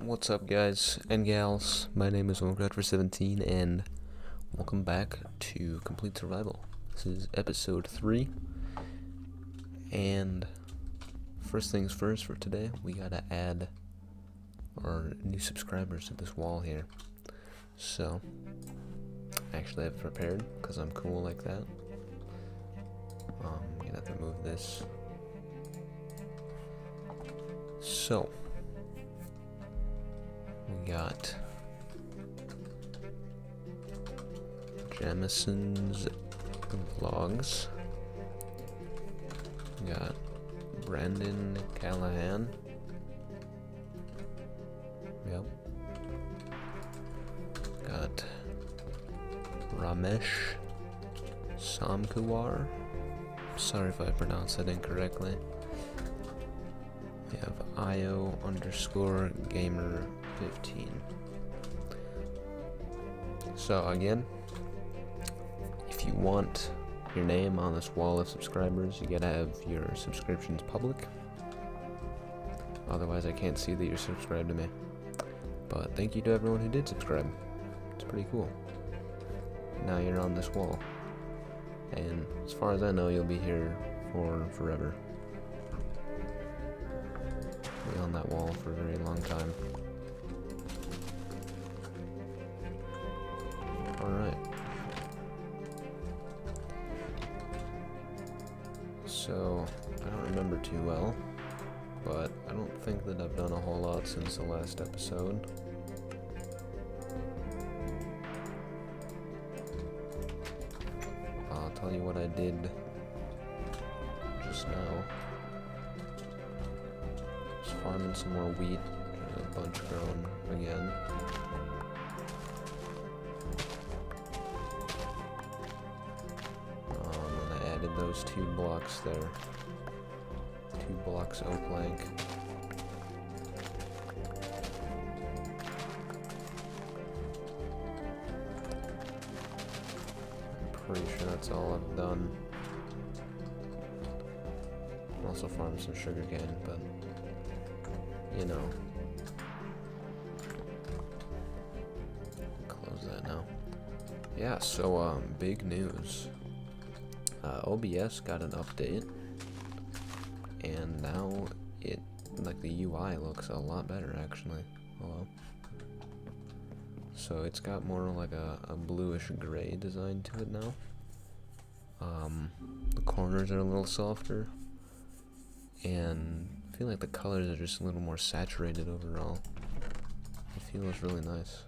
What's up, guys and gals? My name is Ep.3, and welcome back to Complete Survival. This is Episode 3, and first things first for today, we gotta add our new subscribers to this wall here. So, actually I have it prepared, because I'm cool like that. I'm gonna have to move this. So, we got Jamison's Vlogs. We got Brandon Callahan. Yep. Got Ramesh Samkuwar. Sorry if I pronounced that incorrectly. We have IO_gamer15. So again, if you want your name on this wall of subscribers, you gotta have your subscriptions public. Otherwise, I can't see that you're subscribed to me. But thank you to everyone who did subscribe. It's pretty cool. Now you're on this wall. And as far as I know, you'll be here for forever. Be on that wall for a very long time. Alright. So, I don't remember too well, but I don't think that I've done a whole lot since the last episode. I'll tell you what I did just now. Just farming some more wheat. There's a bunch grown again. And I added those 2 blocks there. 2 blocks oak plank. Pretty sure that's all I've done. Also farmed some sugarcane, but you know. Close that now. Yeah, so big news. OBS got an update, and now like the UI looks a lot better actually. Hello. So it's got more like a bluish gray design to it now. The corners are a little softer, and I feel like the colors are just a little more saturated overall. It feels really nice.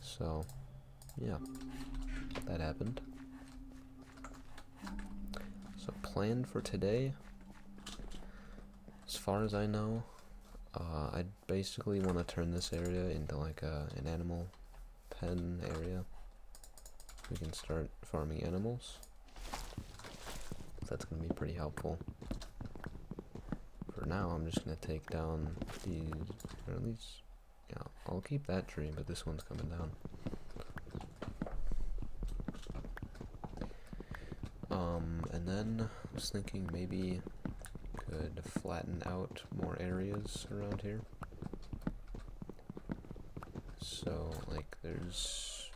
So, yeah, that happened. So plan for today, as far as I know, I basically want to turn this area into like an animal pen area. We can start farming animals. That's going to be pretty helpful. For now, I'm just going to take down these, or at least, yeah, I'll keep that tree, but this one's coming down. And then I was thinking maybe could flatten out more areas around here. So, like, there's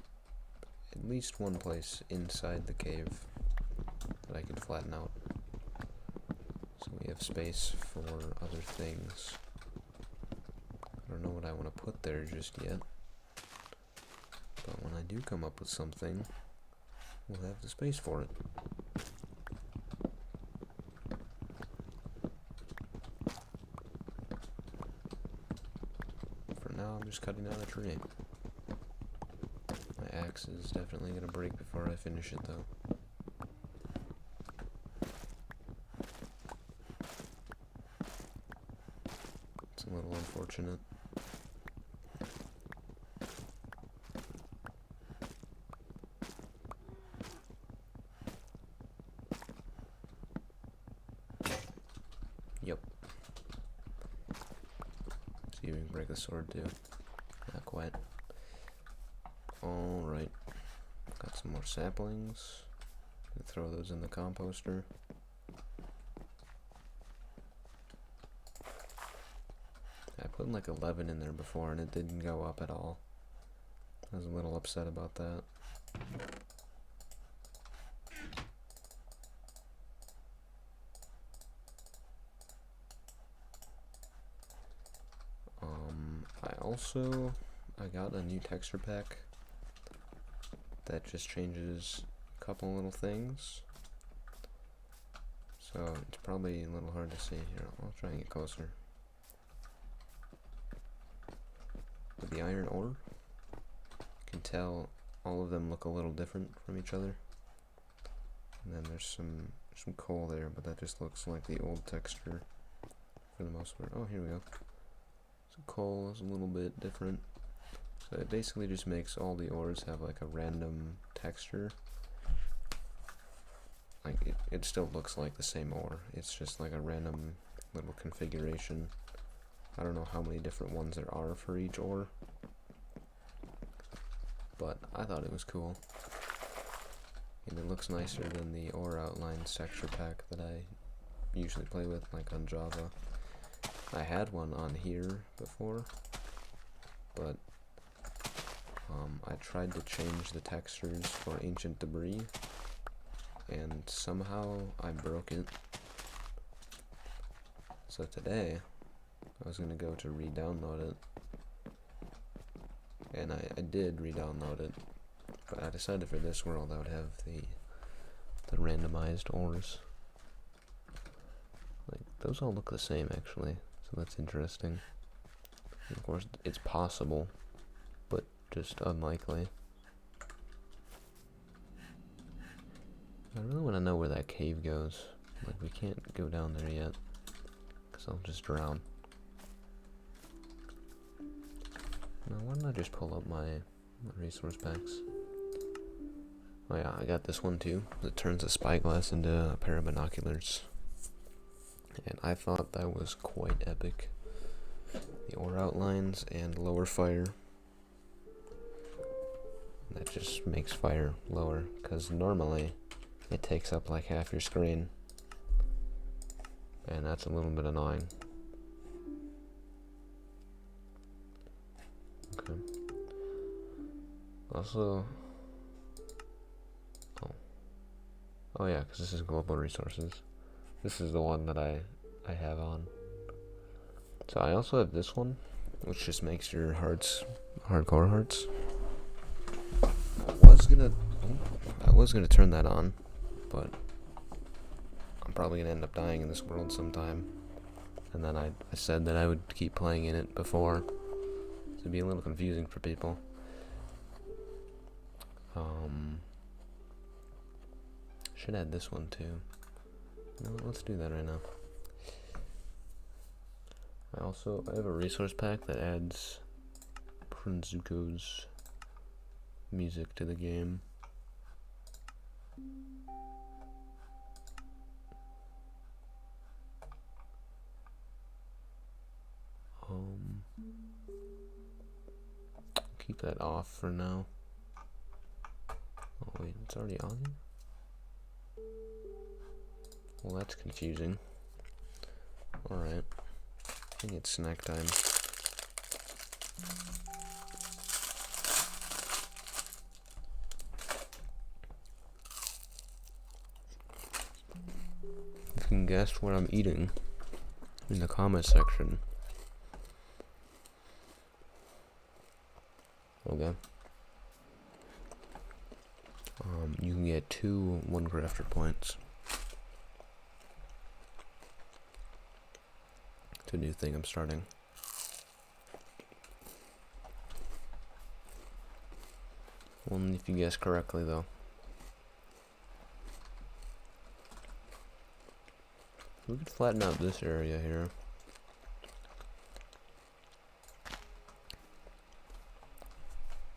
at least one place inside the cave that I could flatten out. So we have space for other things. I don't know what I want to put there just yet. But when I do come up with something, we'll have the space for it. For now, I'm just cutting down a tree. My axe is definitely going to break before I finish it, though. It's a little unfortunate. Yep. See if we can break the sword too. Not quite. Alright. Got some more saplings. Throw those in the composter. put like 11 in there before and it didn't go up at all. I was a little upset about that. I got a new texture pack that just changes a couple little things. So it's probably a little hard to see here. I'll try and get closer. With the iron ore, you can tell all of them look a little different from each other. And then there's some coal there, but that just looks like the old texture for the most part. Oh, here we go. So coal is a little bit different. So it basically just makes all the ores have like a random texture. Like it still looks like the same ore. It's just like a random little configuration. I don't know how many different ones there are for each ore, but I thought it was cool. And it looks nicer than the ore outlines texture pack that I usually play with, like on Java. I had one on here before, but I tried to change the textures for ancient debris, and somehow I broke it. So today, I was gonna go to re-download it, and I did re-download it, but I decided for this world I would have the randomized ores. Like, those all look the same actually, so that's interesting. And of course, it's possible, but just unlikely. I really want to know where that cave goes. Like, we can't go down there yet, because I'll just drown. Now, why don't I just pull up my resource packs? Oh yeah, I got this one too. It turns a spyglass into a pair of binoculars. And I thought that was quite epic. The ore outlines and lower fire. That just makes fire lower, because normally it takes up like half your screen. And that's a little bit annoying. Okay. Also, oh yeah, because this is global resources. This is the one that I have on. So I also have this one, which just makes your hearts hardcore hearts. I was gonna turn that on, but I'm probably gonna end up dying in this world sometime. And then I said that I would keep playing in it before, so it'd be a little confusing for people. Should add this one too. No, let's do that right now. I have a resource pack that adds Prinzuko's music to the game. Keep that off for now. Oh wait, it's already on here? Well, that's confusing. Alright. I think it's snack time. You can guess what I'm eating in the comment section. Okay. You can get 2 one crafter points. It's a new thing I'm starting. Only if you guess correctly, though. We could flatten out this area here.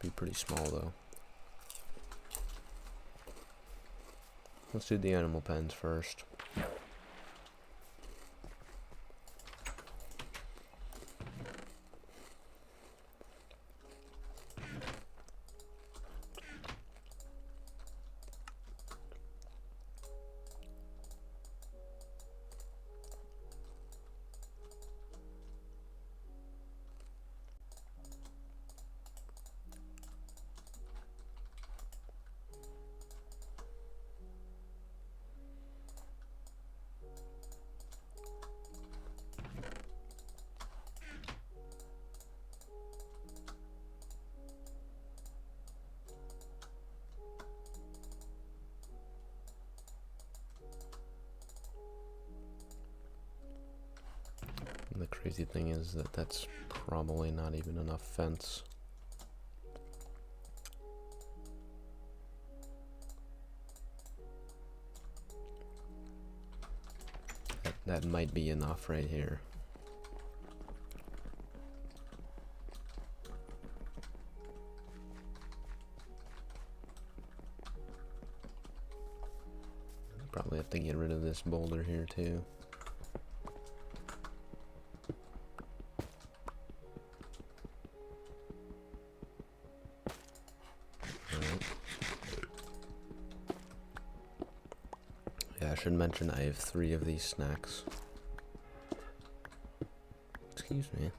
Be pretty small, though. Let's do the animal pens first. The crazy thing is that that's probably not even enough fence. That might be enough right here. Probably have to get rid of this boulder here too. Alright. Yeah, I should mention I have 3 of these snacks. Excuse me.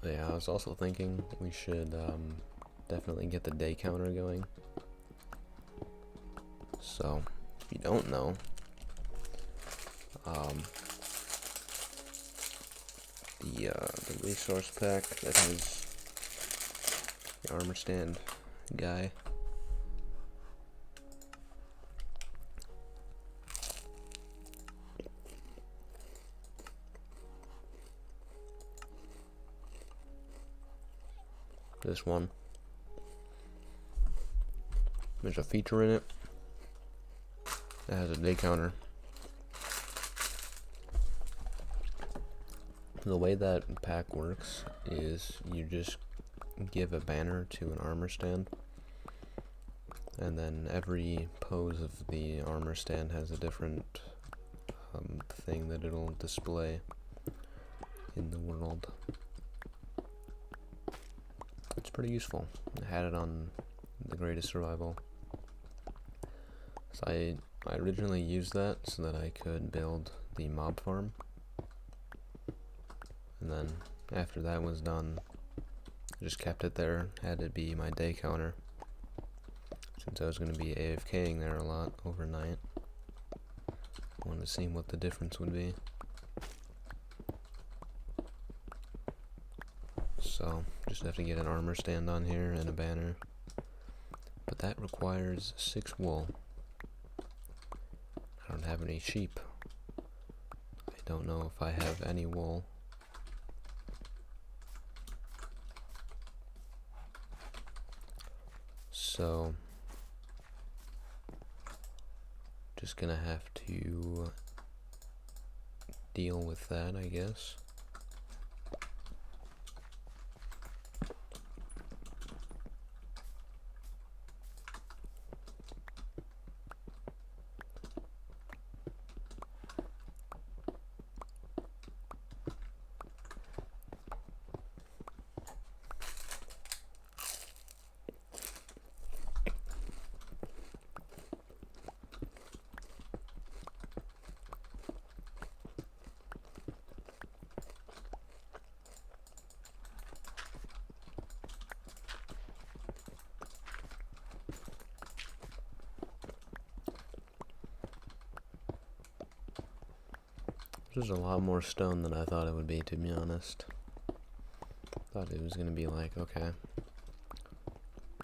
Yeah, I was also thinking we should definitely get the day counter going. So, if you don't know, the resource pack that has the armor stand guy. This one. There's a feature in it that has a day counter. The way that pack works is you just give a banner to an armor stand, and then every pose of the armor stand has a different thing that it'll display in the world. It's pretty useful. I had it on the Greatest Survival. So I originally used that so that I could build the mob farm. And then after that was done, I just kept it there, had it be my day counter. Since I was going to be AFKing there a lot overnight. I wanted to see what the difference would be. So, just have to get an armor stand on here and a banner. But that requires 6 wool. I don't have any sheep. I don't know if I have any wool. So, just gonna have to deal with that, I guess. There's a lot more stone than I thought it would be, to be honest. Thought it was gonna be like, okay,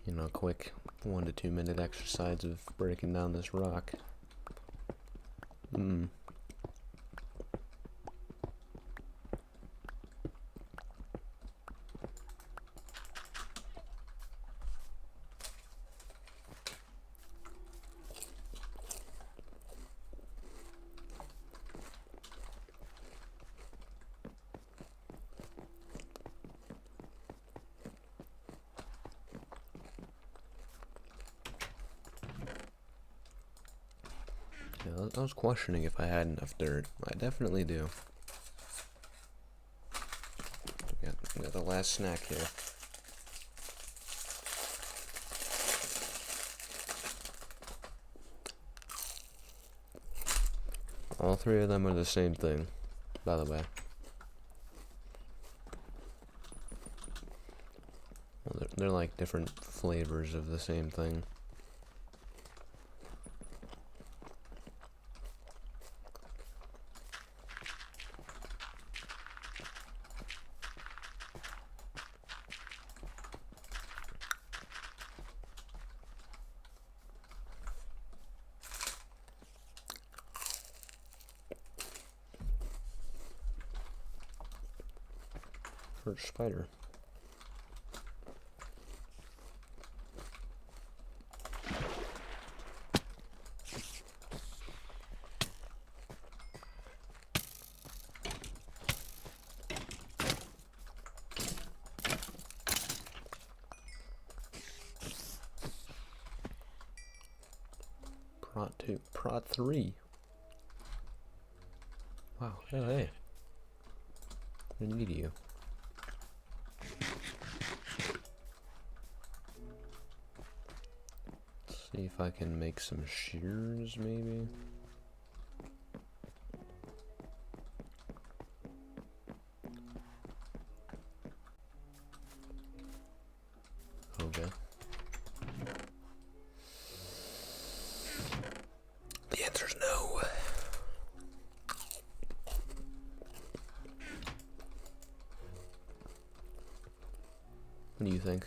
you know, quick 1 to 2 minute exercise of breaking down this rock. Yeah, I was questioning if I had enough dirt. I definitely do. We got the last snack here. All 3 of them are the same thing, by the way. Well, they're like different flavors of the same thing. for spider. Prot 2. Prot 3. Wow, oh, hey. I need you. Let's see if I can make some shears, maybe. Okay. The answer's no. What do you think?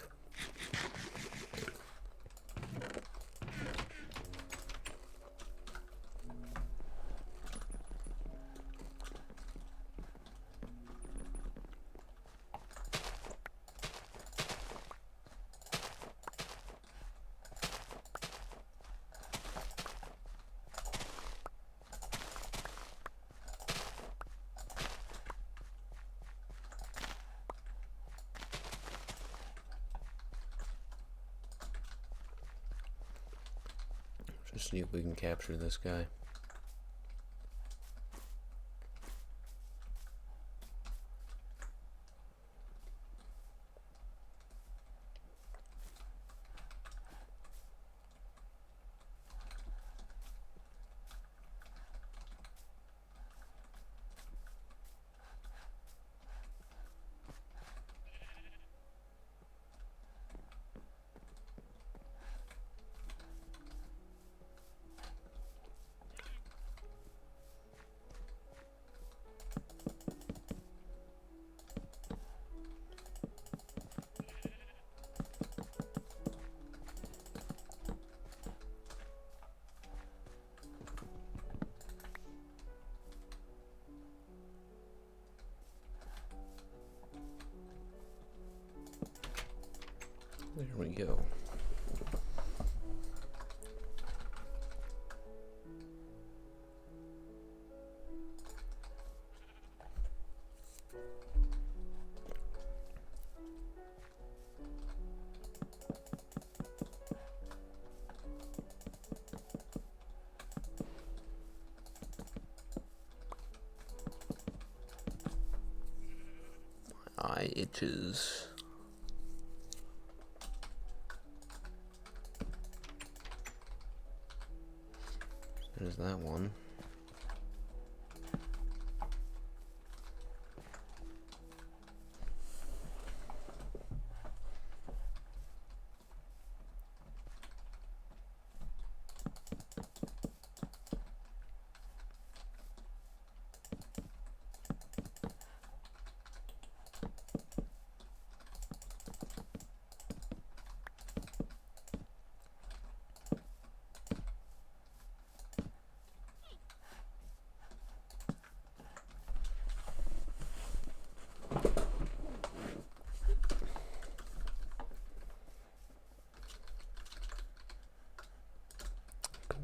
Just see if we can capture this guy. There we go. My eye itches. There's that one.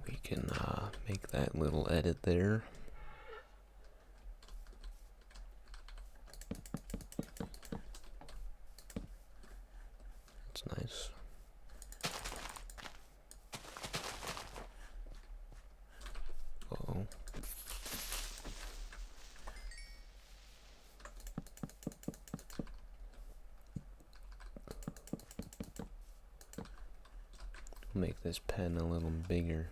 We can make that little edit there. That's nice. Uh-oh. Make this pen a little bigger.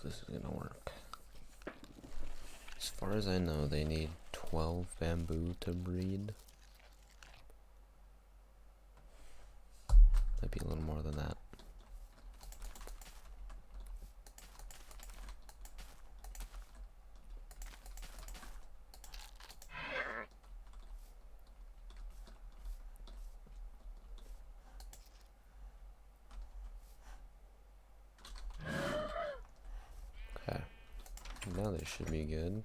this is gonna work. As far as I know, they need 12 bamboo to breed. Might be a little more than that. Okay, now they should be good.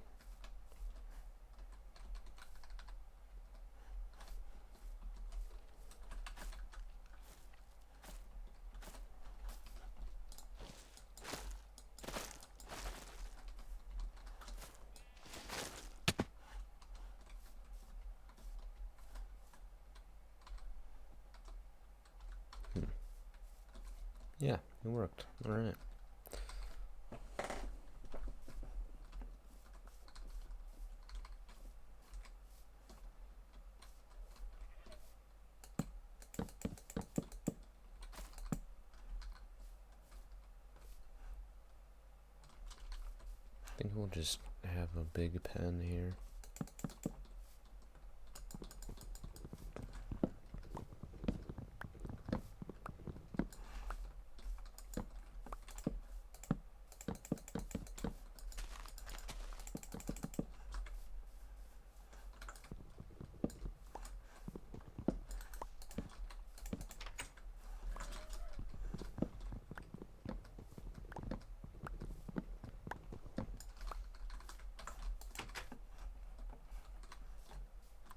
Yeah, it worked. Alright. I think we'll just have a big pen here.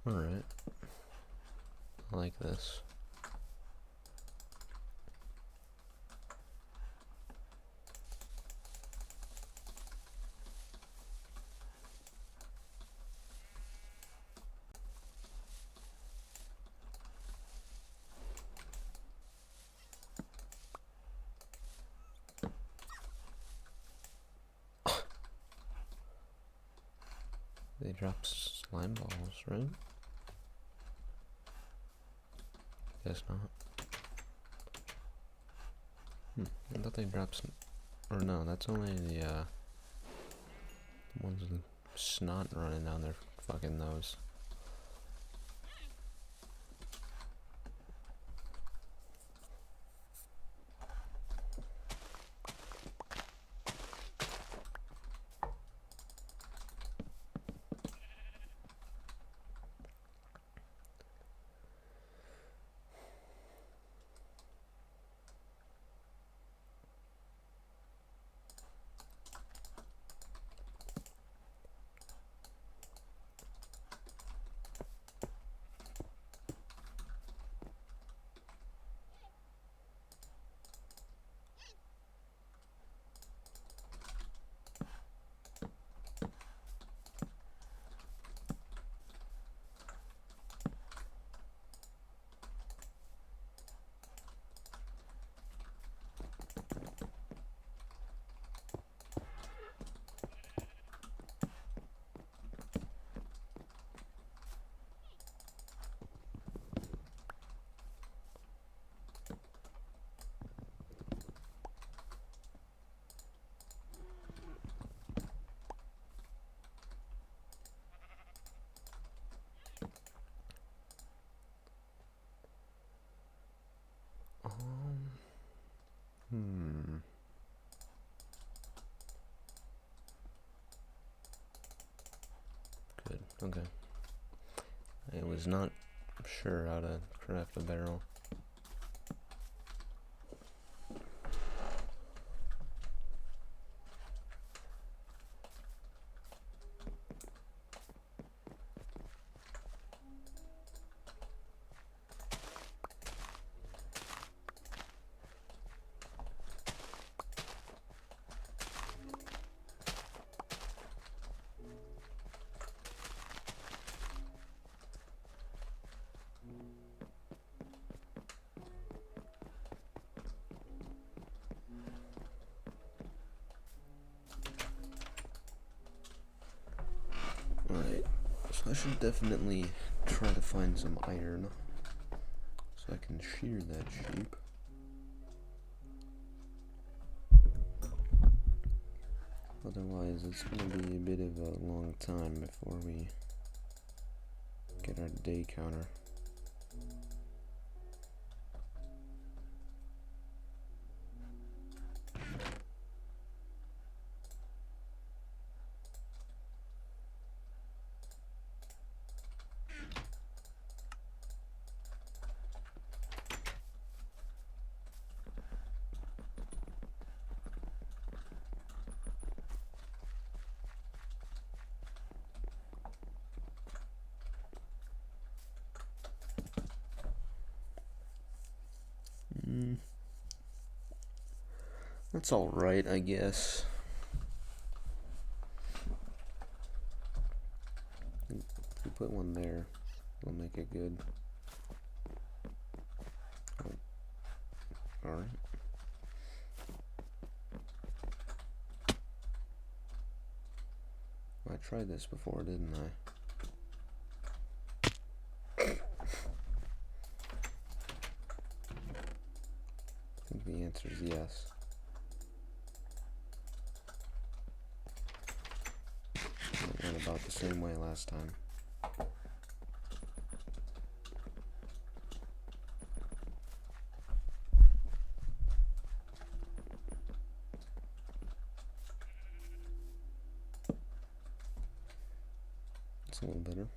Alright. I like this. They drop slime balls, right? Guess not. I thought they dropped some. Or no, that's only the ones with snot running down their fucking nose. Good, okay. I was not sure how to craft a barrel. Alright, so I should definitely try to find some iron so I can shear that sheep. Otherwise, it's going to be a bit of a long time before we get our day counter. That's alright, I guess. If we put one there, we'll make it good. Oh. Alright. I tried this before, didn't I? I think the answer is yes. It went about the same way last time. It's a little better.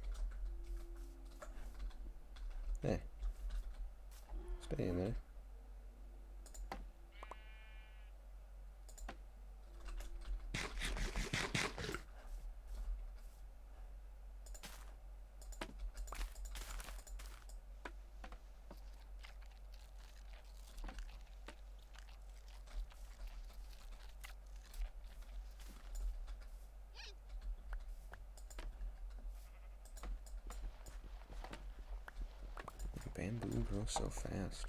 Hey. Stay in there. Bamboo grows so fast.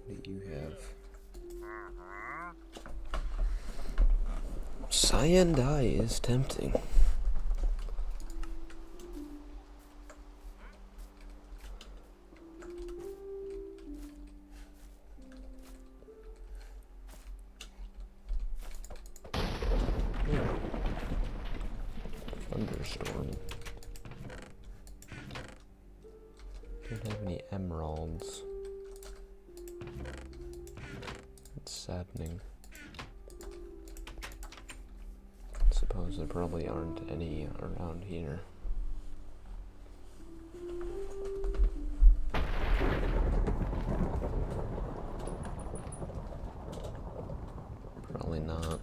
What do you have? Cyan dye is tempting. Thunderstorm. Don't have any emeralds. It's saddening. Suppose there probably aren't any around here. Probably not.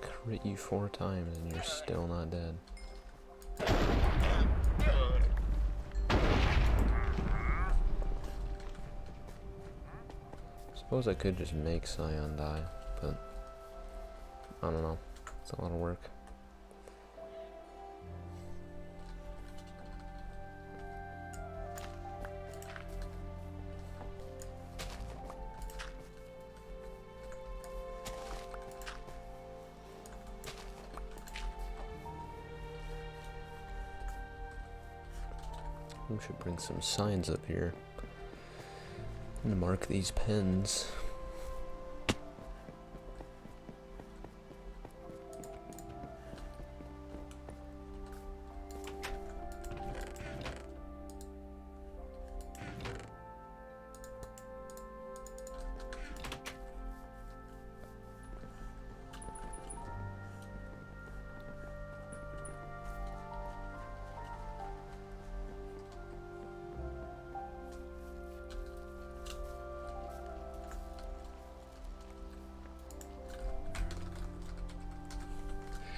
Crit you 4 times and you're still not dead. Suppose I could just make cyan dye, but I don't know. It's a lot of work. We should bring some signs up here and mark these pens.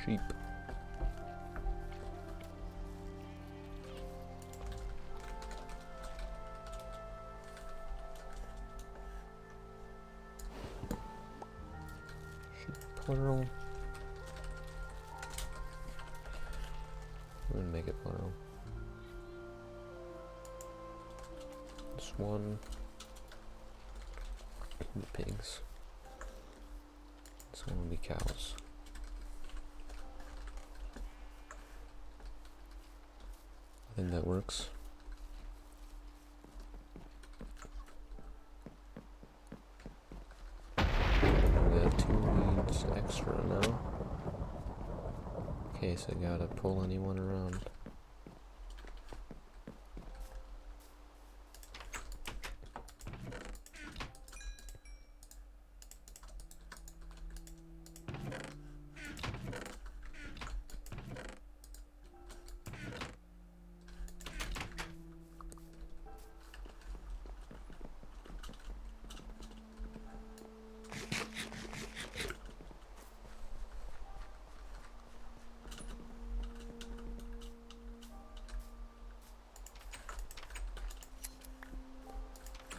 Sheep. Sheep plural. I'm gonna make it plural. This one. Pigs. This one will be cows. I think that works. We got 2 leads extra now. In case I gotta pull anyone around.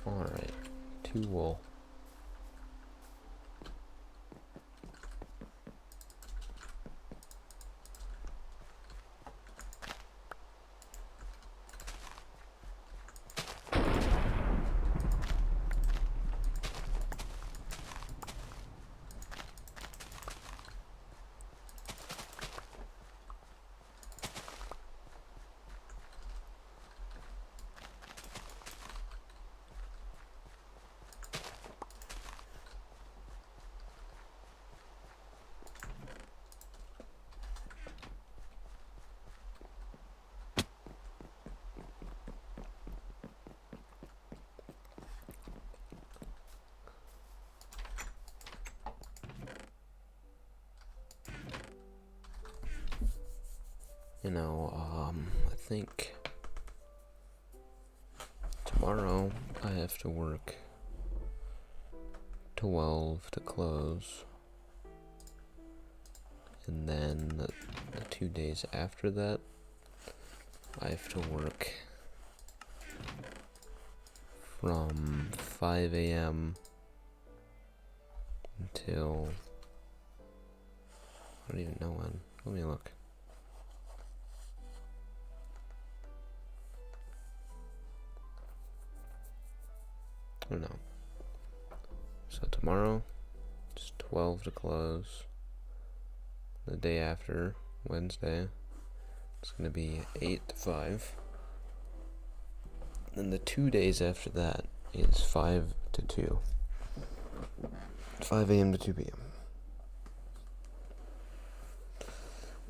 Alright, 2 wool. I think tomorrow I have to work 12 to close, and then the 2 days after that I have to work from 5 a.m. until, I don't even know when. Let me look. I don't know. So tomorrow, it's 12 to close. The day after, Wednesday, it's going to be 8 to 5. Then the 2 days after that is 5 to 2. 5 a.m. to 2 p.m.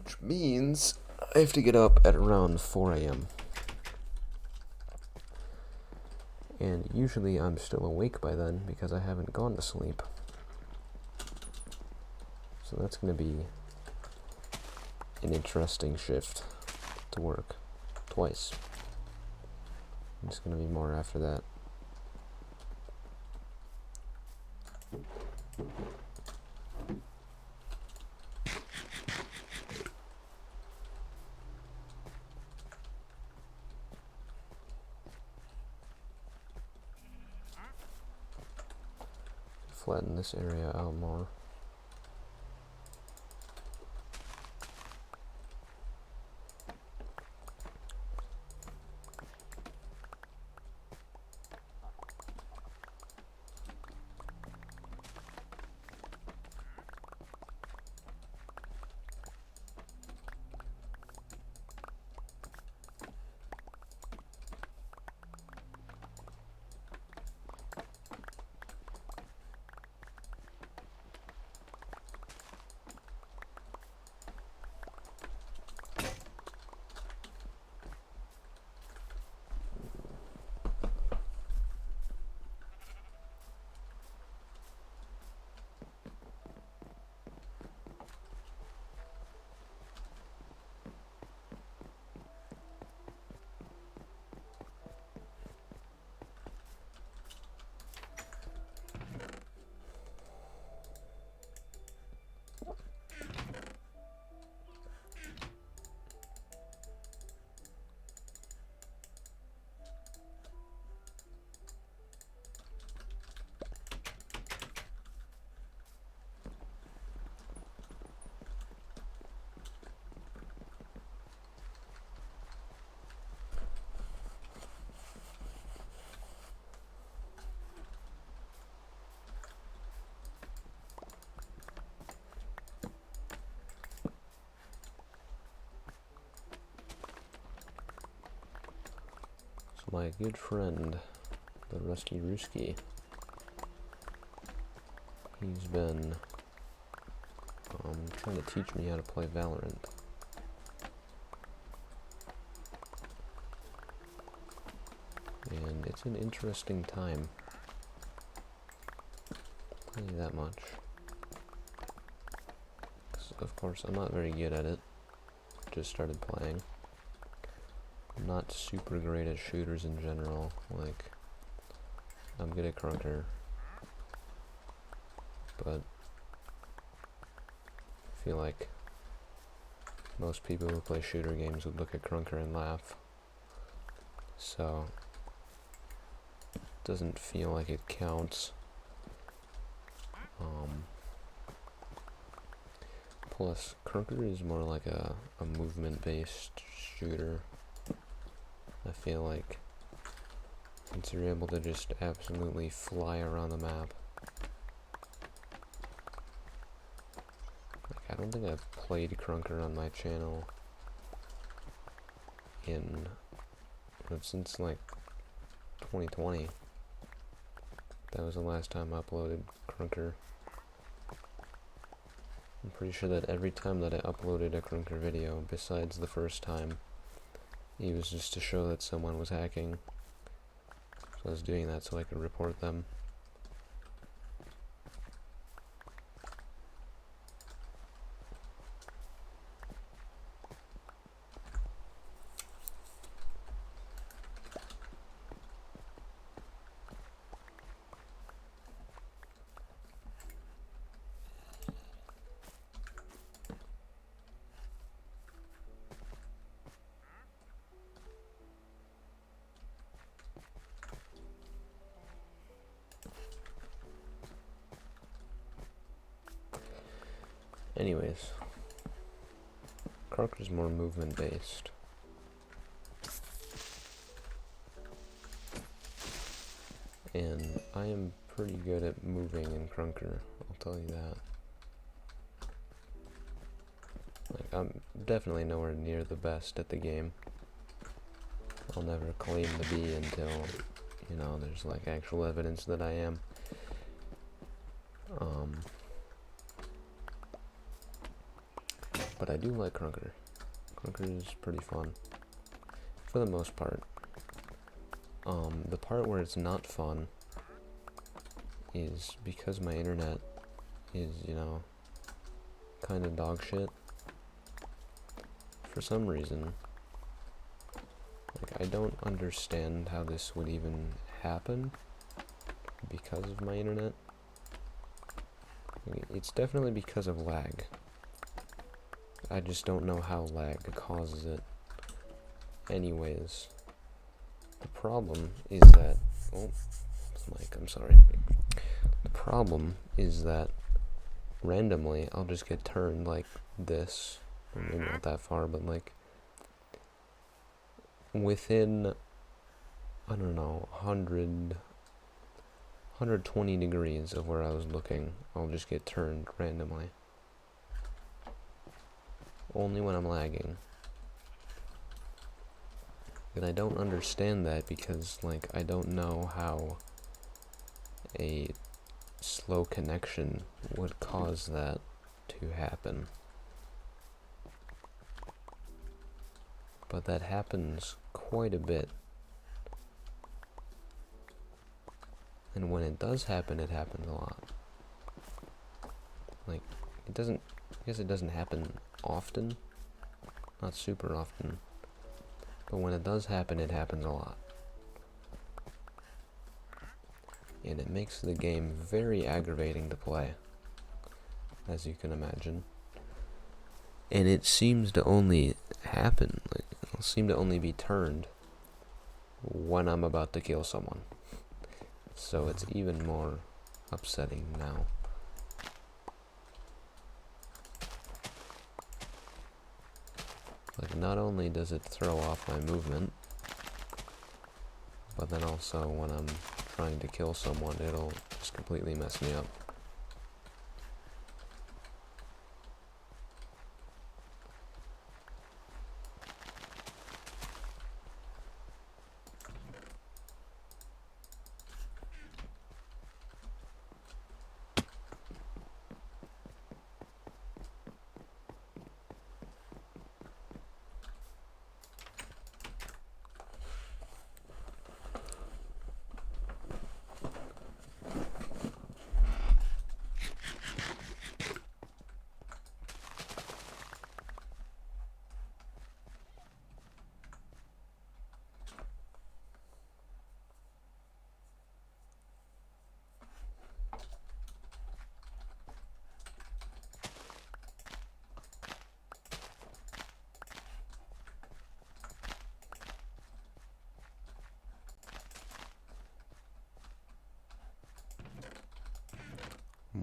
Which means I have to get up at around 4 a.m. And usually I'm still awake by then because I haven't gone to sleep. So that's going to be an interesting shift to work twice. It's going to be more after that. Flatten this area out more. my good friend, the Rusty Rooski. He's been trying to teach me how to play Valorant. And it's an interesting time. I'll tell you that much. Of course, I'm not very good at it. Just started playing. I'm not super great at shooters in general. Like, I'm good at Crunker. But I feel like most people who play shooter games would look at Crunker and laugh. So, it doesn't feel like it counts. Plus, Crunker is more like a movement-based shooter. I feel like since you're able to just absolutely fly around the map. Like, I don't think I've played Crunker on my channel since like 2020. That was the last time I uploaded Crunker. I'm pretty sure that every time that I uploaded a Crunker video, besides the first time, it was just to show that someone was hacking. So I was doing that so I could report them. Anyways, Crunker's more movement based. And I am pretty good at moving in Crunker, I'll tell you that. Like, I'm definitely nowhere near the best at the game. I'll never claim to be until, you know, there's like actual evidence that I am. But I do like Crunker. Crunker is pretty fun. For the most part. The part where it's not fun is because my internet is, you know, kind of dog shit. For some reason, like, I don't understand how this would even happen because of my internet. It's definitely because of lag. I just don't know how lag causes it. Anyways, the problem is that... Oh, Mike, I'm sorry. The problem is that randomly I'll just get turned like this. Or maybe not that far, but like within, I don't know, 120 degrees of where I was looking, I'll just get turned randomly. Only when I'm lagging. And I don't understand that because, like, I don't know how a slow connection would cause that to happen. But that happens quite a bit. And when it does happen, it happens a lot. Like, it doesn't, I guess it doesn't happen often. Not super often. But when it does happen, it happens a lot. And it makes the game very aggravating to play, as you can imagine. And it seems to only happen, like, it'll seem to only be turned when I'm about to kill someone. So it's even more upsetting now. Like, not only does it throw off my movement, but then also when I'm trying to kill someone, it'll just completely mess me up.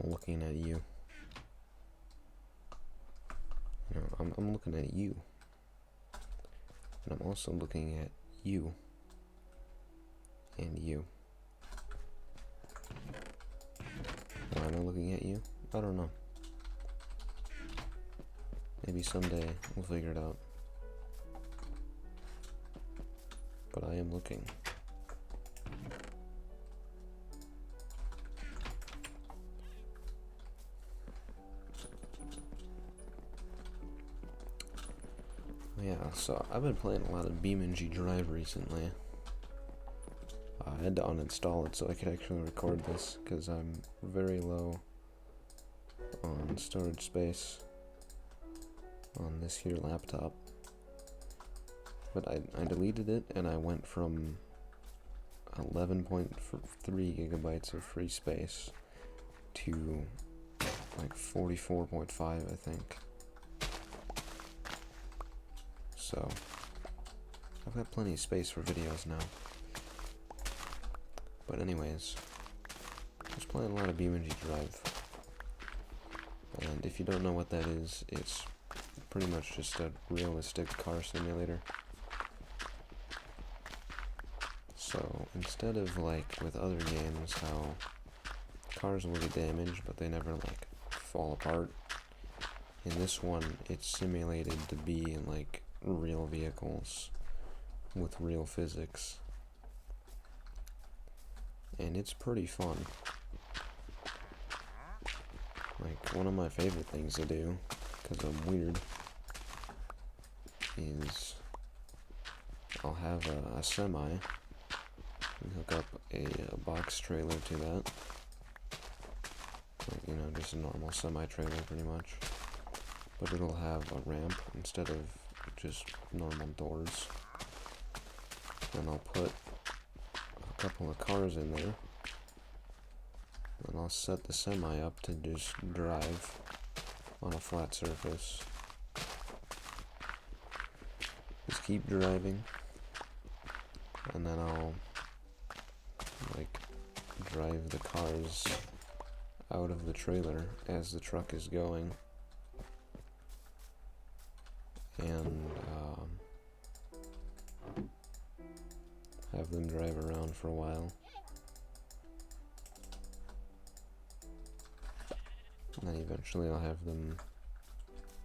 I'm looking at you. You know, I'm looking at you. And I'm also looking at you. And you. Why am I looking at you? I don't know. Maybe someday we'll figure it out. But I am looking. Yeah, so I've been playing a lot of BeamNG Drive recently. I had to uninstall it so I could actually record this, because I'm very low on storage space on this here laptop. But I deleted it, and I went from 11.3 gigabytes of free space to like 44.5, I think. So I've got plenty of space for videos now. But anyways, I was playing a lot of BeamNG Drive. And if you don't know what that is, it's pretty much just a realistic car simulator. So instead of like with other games how cars will get damaged but they never like fall apart, in this one it's simulated to be in like real vehicles with real physics. And it's pretty fun. Like, one of my favorite things to do, because I'm weird, is I'll have a semi, and hook up a box trailer to that. Like, you know, just a normal semi-trailer pretty much. But it'll have a ramp instead of just normal doors. And I'll put a couple of cars in there, and I'll set the semi up to just drive on a flat surface. Just keep driving, and then I'll like drive the cars out of the trailer as the truck is going, and have them drive around for a while. And then eventually I'll have them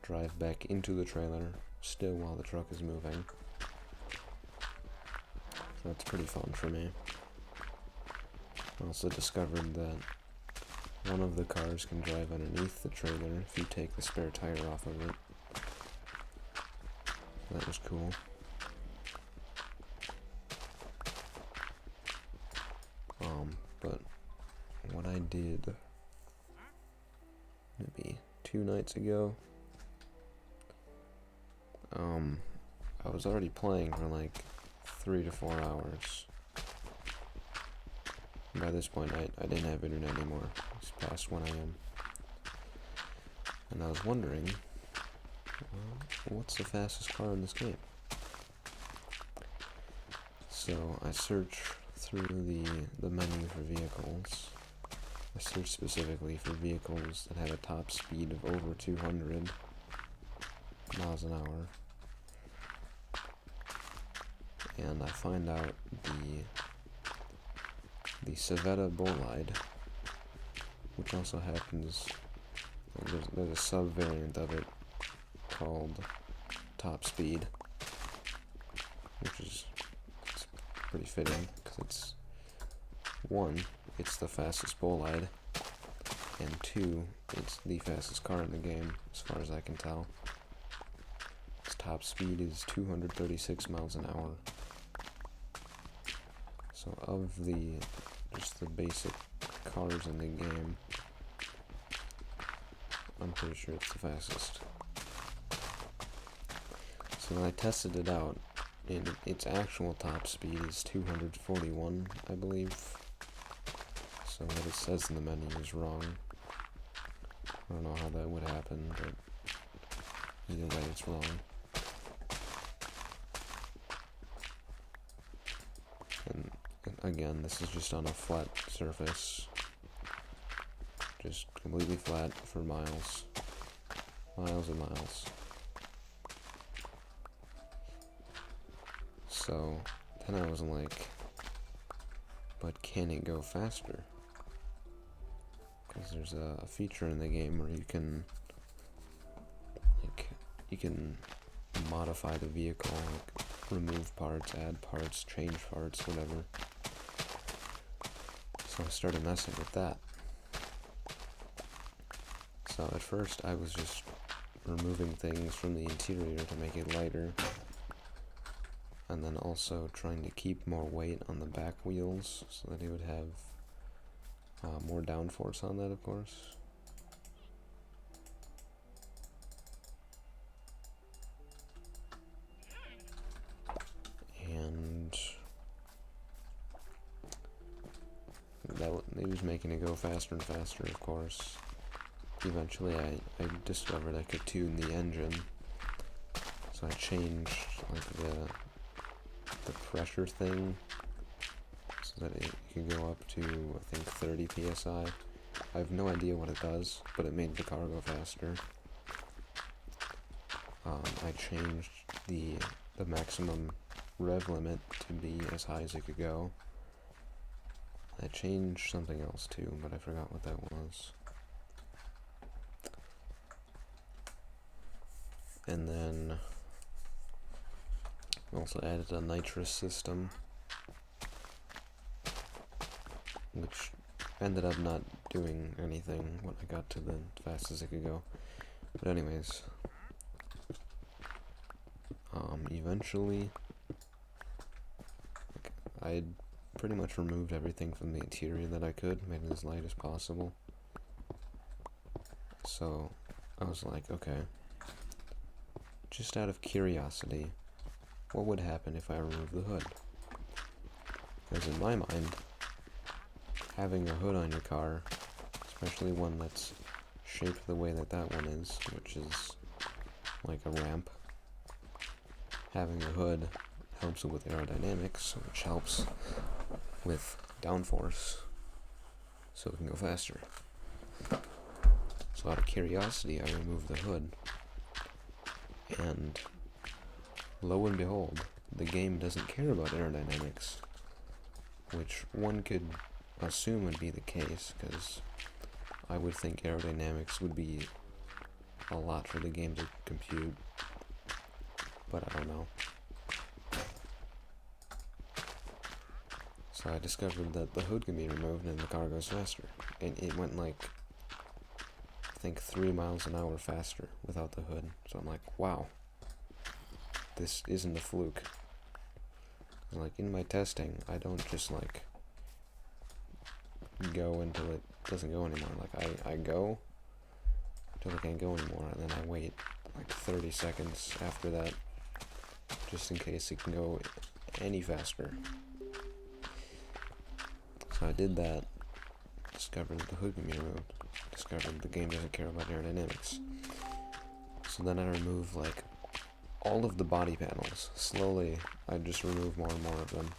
drive back into the trailer, still while the truck is moving. So that's pretty fun for me. I also discovered that one of the cars can drive underneath the trailer if you take the spare tire off of it. That was cool. But what I did maybe 2 nights ago, I was already playing for like 3 to 4 hours. By this point, I didn't have internet anymore. It's past 1 a.m. And I was wondering, what's the fastest car in this game? So I searched through the menu for vehicles. I searched specifically for vehicles that had a top speed of over 200 miles an hour. And I find out the Civetta Bolide, which also happens, there's a sub-variant of it called Top Speed, which is pretty fitting, because it's, 1, it's the fastest Bolide, and 2, it's the fastest car in the game, as far as I can tell. Its top speed is 236 miles an hour. So of just the basic cars in the game, I'm pretty sure it's the fastest. So when I tested it out, its actual top speed is 241, I believe. So what it says in the menu is wrong. I don't know how that would happen, but either way it's wrong. And again, this is just on a flat surface, just completely flat for miles. Miles and miles. So, then I was like, but can it go faster? Because there's a feature in the game where you can modify the vehicle, like remove parts, add parts, change parts, whatever. So I started messing with that. So at first I was just removing things from the interior to make it lighter, and then also trying to keep more weight on the back wheels so that it would have more downforce on that, of course. And it was making it go faster and faster, of course. Eventually I discovered I could tune the engine, so I changed like the pressure thing so that it could go up to, I think, 30 psi. I have no idea what it does, but it made the car go faster. I changed the maximum rev limit to be as high as it could go. I changed something else too, but I forgot what that was. And then also added a nitrous system, which ended up not doing anything when I got to the fastest it could go. But anyways, eventually, I pretty much removed everything from the interior that I could, made it as light as possible. So I was like, okay, just out of curiosity, what would happen if I removed the hood? Because in my mind, having a hood on your car, especially one that's shaped the way that that one is, which is like a ramp, having a hood helps with aerodynamics, which helps with downforce, so it can go faster. So out of curiosity, I removed the hood, and lo and behold, the game doesn't care about aerodynamics, which one could assume would be the case, because I would think aerodynamics would be a lot for the game to compute, but I don't know. So I discovered that the hood can be removed and the car goes faster, and it went like, I think 3 miles an hour faster without the hood. So I'm like, wow, this isn't a fluke. Like, in my testing, I don't just like go until it doesn't go anymore. Like, I go until it can't go anymore, and then I wait like 30 seconds after that, just in case it can go any faster. So I did that, discovered that the hood can be removed, discovered the game doesn't care about aerodynamics. So then I removed like all of the body panels. Slowly, I just remove more and more of them.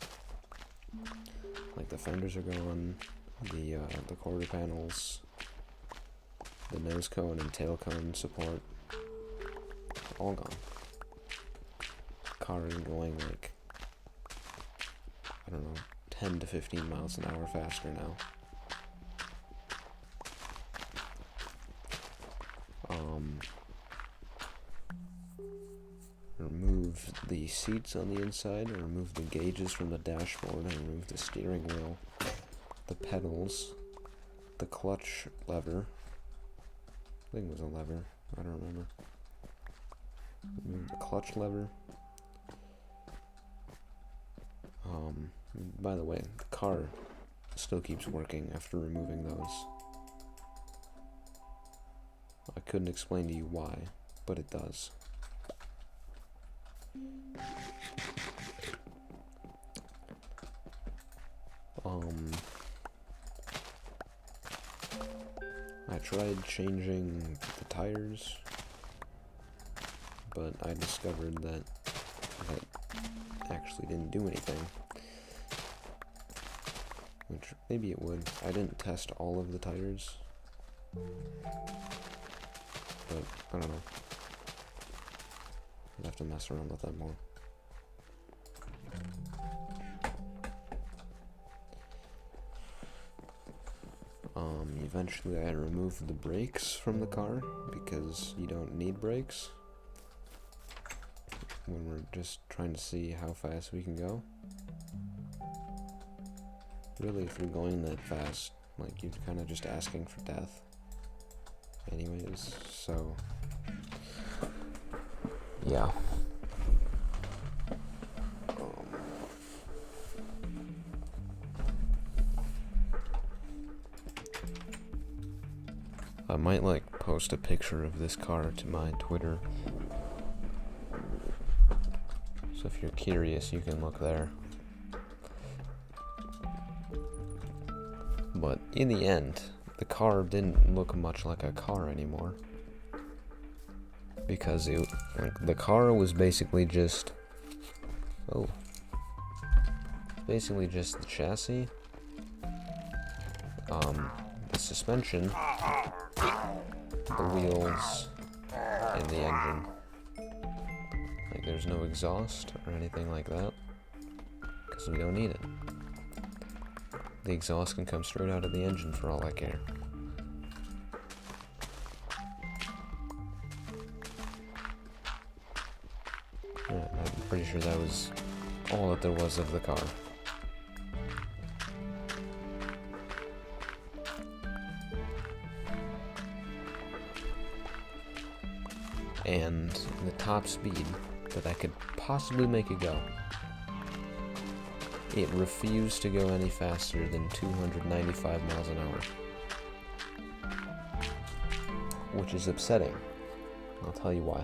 Like the fenders are gone, the quarter panels, the nose cone and tail cone support, all gone. Car is going like, I don't know, 10 to 15 miles an hour faster now. Remove the seats on the inside, remove the gauges from the dashboard, and remove the steering wheel, the pedals, the clutch lever. I think it was a lever, I don't remember. Remove the clutch lever. By the way, the car still keeps working after removing those. I couldn't explain to you why, but it does. I tried changing the tires, but I discovered that actually didn't do anything. Which maybe it would. I didn't test all of the tires, But, I don't know. I'd have to mess around with that more. Eventually I removed the brakes from the car, because you don't need brakes when we're just trying to see how fast we can go. Really, if you're going that fast, like, you're kind of just asking for death anyways, so yeah. I might, like, post a picture of this car to my Twitter. So if you're curious, you can look there. But in the end, the car didn't look much like a car anymore. Because the car was basically just... basically just the chassis, the suspension, the wheels, and the engine. Like, there's no exhaust or anything like that, because we don't need it. The exhaust can come straight out of the engine for all I care. Yeah, I'm pretty sure that was all that there was of the car. And the top speed that I could possibly make it go, it refused to go any faster than 295 miles an hour. Which is upsetting. I'll tell you why.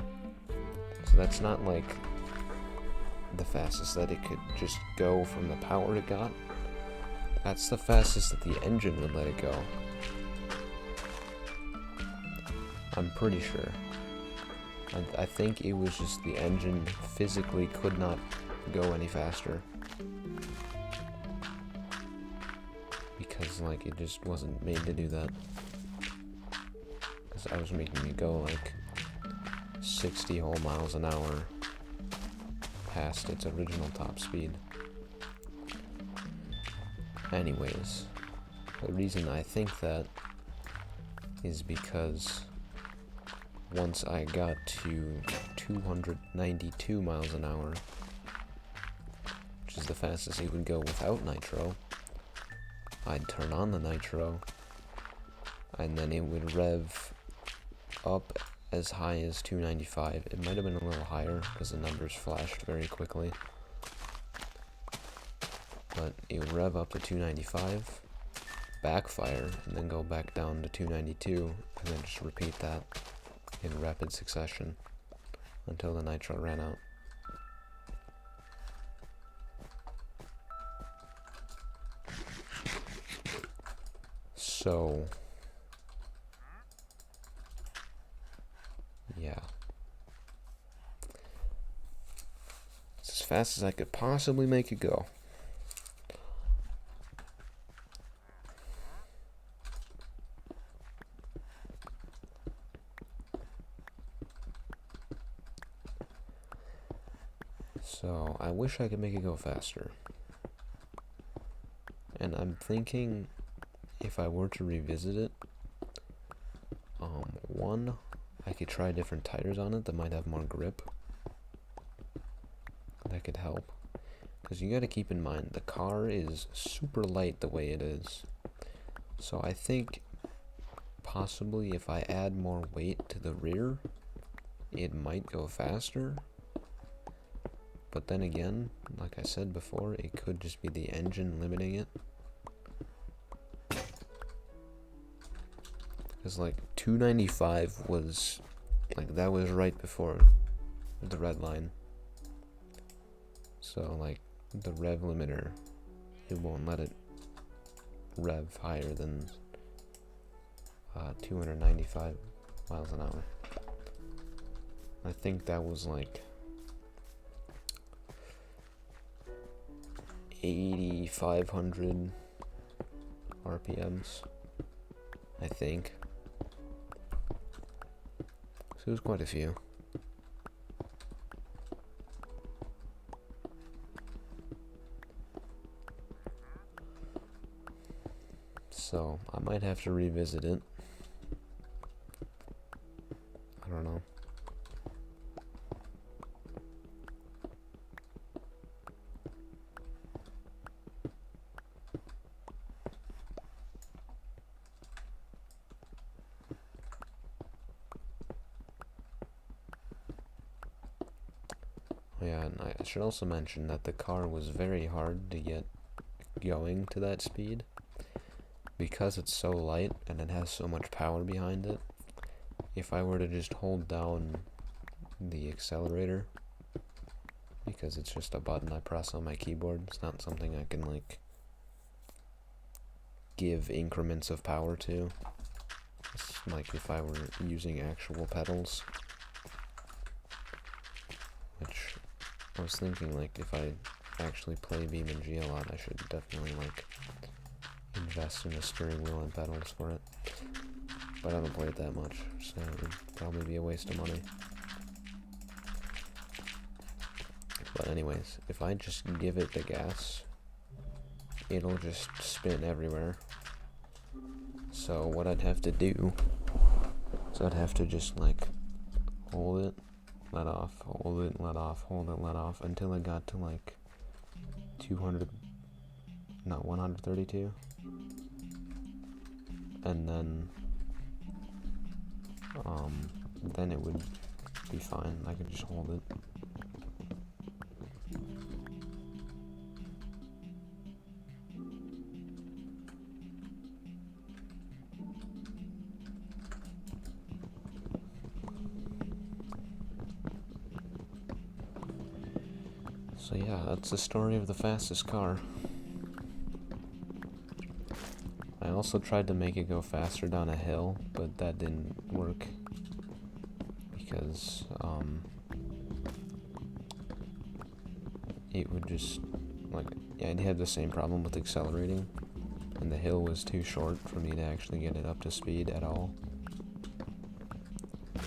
So that's not like the fastest that it could just go from the power it got. That's the fastest that the engine would let it go. I'm pretty sure. I think it was just the engine physically could not go any faster. Because, like, it just wasn't made to do that. Because I was making it go, like, 60 whole miles an hour past its original top speed. Anyways, the reason I think that is because once I got to 292 miles an hour, which is the fastest it would go without nitro, I'd turn on the nitro, and then it would rev up as high as 295. It might have been a little higher, because the numbers flashed very quickly. But it would rev up to 295, backfire, and then go back down to 292, and then just repeat that in rapid succession until the nitro ran out. So, yeah. It's as fast as I could possibly make it go. So, I wish I could make it go faster. And I'm thinking, if I were to revisit it, one, I could try different tires on it that might have more grip. That could help. Because you gotta keep in mind, the car is super light the way it is. So I think, possibly, if I add more weight to the rear, it might go faster. But then again, like I said before, it could just be the engine limiting it. Because, like, 295 was, like, that was right before the red line. So, like, the rev limiter, it won't let it rev higher than 295 miles an hour. I think that was, like, 8,500 RPMs, I think. So it was quite a few. So I might have to revisit it. I don't know. Yeah, and I should also mention that the car was very hard to get going to that speed. Because it's so light and it has so much power behind it, if I were to just hold down the accelerator, because it's just a button I press on my keyboard, it's not something I can, like, give increments of power to. It's like if I were using actual pedals. Which, I was thinking, like, if I actually play BeamNG a lot, I should definitely, like, invest in a steering wheel and pedals for it. But I don't play it that much, so it would probably be a waste of money. But anyways, if I just give it the gas, it'll just spin everywhere. So what I'd have to do, so I'd have to just, like, hold it, let off, hold it, let off, hold it, let off, until it got to, like, 132. And then it would be fine. I could just hold it. So yeah, that's the story of the fastest car. I also tried to make it go faster down a hill, but that didn't work. Because, it would just, like, yeah, I'd have the same problem with accelerating. And the hill was too short for me to actually get it up to speed at all. I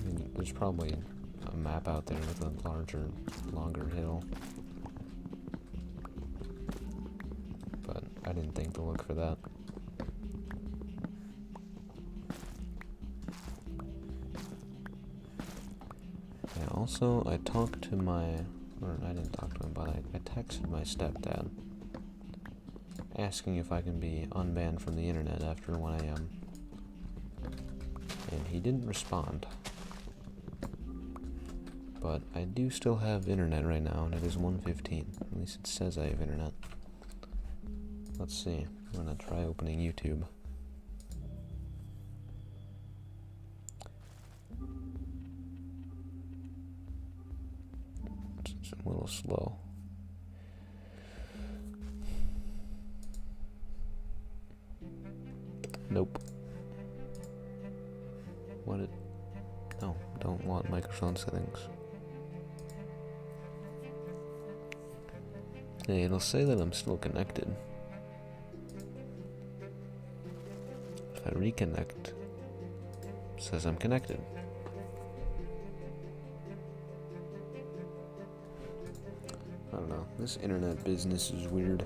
mean, there's probably a map out there with a larger, longer hill. But I didn't think to look for that. And also, I talked to I didn't talk to him, but I texted my stepdad, asking if I can be unbanned from the internet after 1 a.m. And he didn't respond. But I do still have internet right now, and it is 1:15. At least it says I have internet. Let's see. I'm gonna try opening YouTube. It's a little slow. Nope. No, don't want microphone settings. Hey, it'll say that I'm still connected. If I reconnect, it says I'm connected. I don't know, this internet business is weird.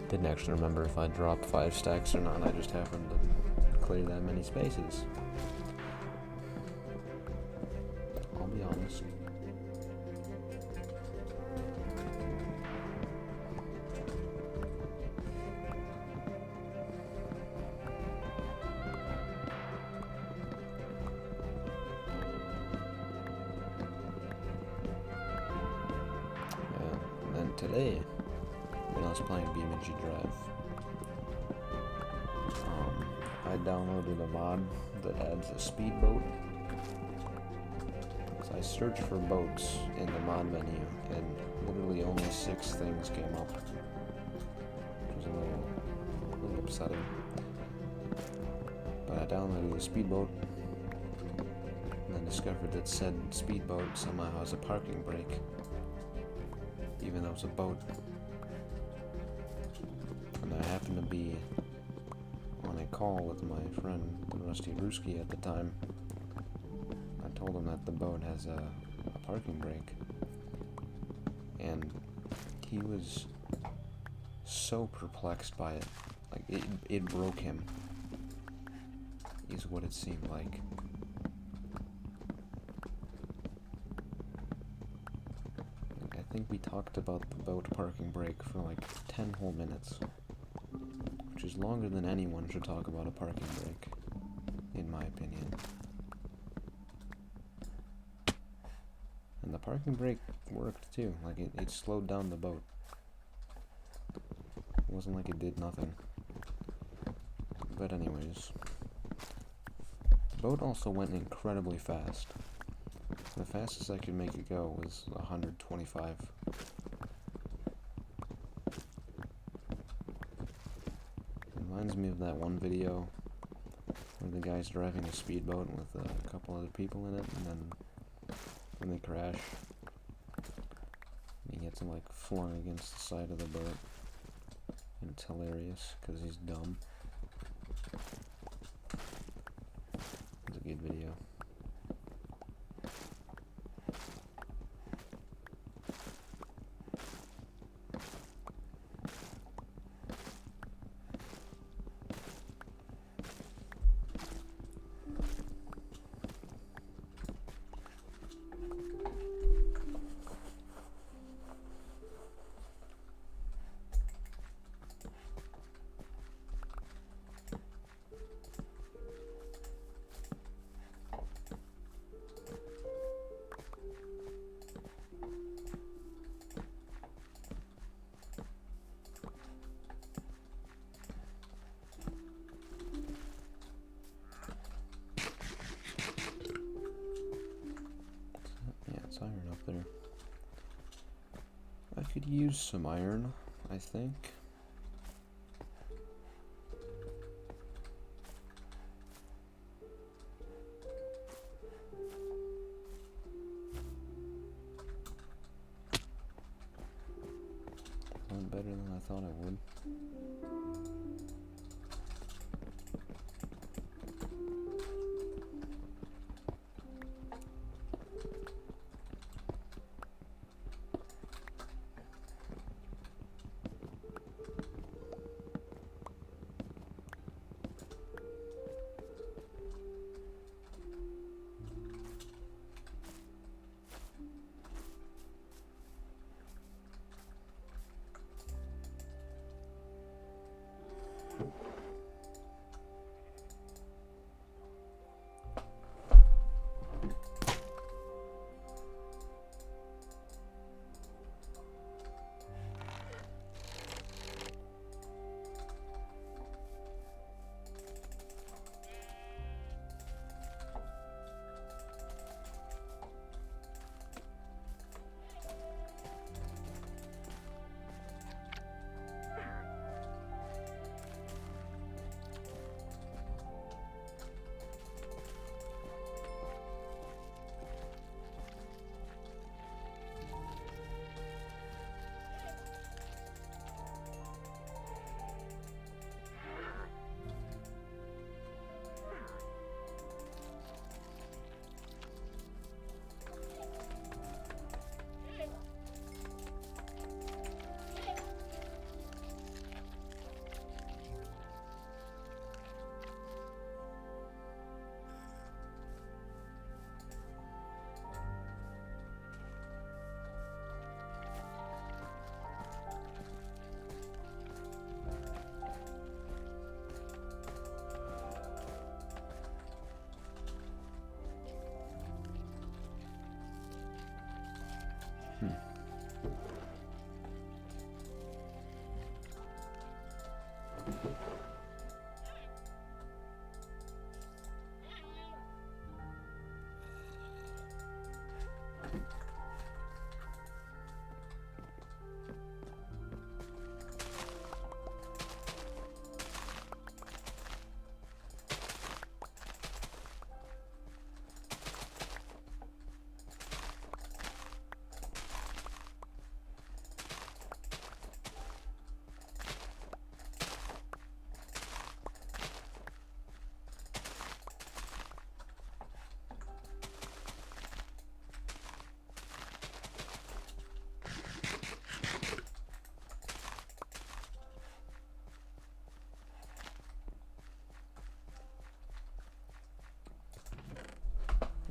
Didn't actually remember if I dropped 5 stacks or not. I just happened to clear that many spaces. I'll be honest. today, when I was playing BeamNG Drive, I downloaded a mod that adds a speedboat. So I searched for boats in the mod menu, and literally only 6 things came up, which was a little upsetting. But I downloaded a speedboat, and then discovered that said speedboat somehow has a parking brake, even though it's a boat. And I happened to be on a call with my friend, the Rusty Brewski, at the time. I told him that the boat has a parking brake, and he was so perplexed by it. Like, it broke him, is what it seemed like. I think we talked about the boat parking brake for like 10 whole minutes, which is longer than anyone should talk about a parking brake, in my opinion. And the parking brake worked too, like it slowed down the boat. It wasn't like it did nothing. But anyways, the boat also went incredibly fast. The fastest I could make it go was 125. Reminds me of that one video where the guy's driving a speedboat with a couple other people in it, and then when they crash, he gets him like flung against the side of the boat, and it's hilarious because he's dumb. It's a good video. Iron up there. I could use some iron, I think. Went better than I thought I would.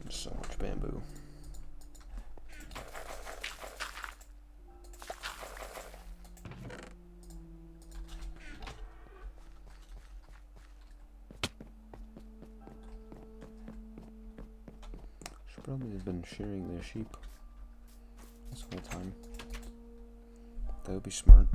So much bamboo. Should probably have been shearing their sheep this whole time. That would be smart.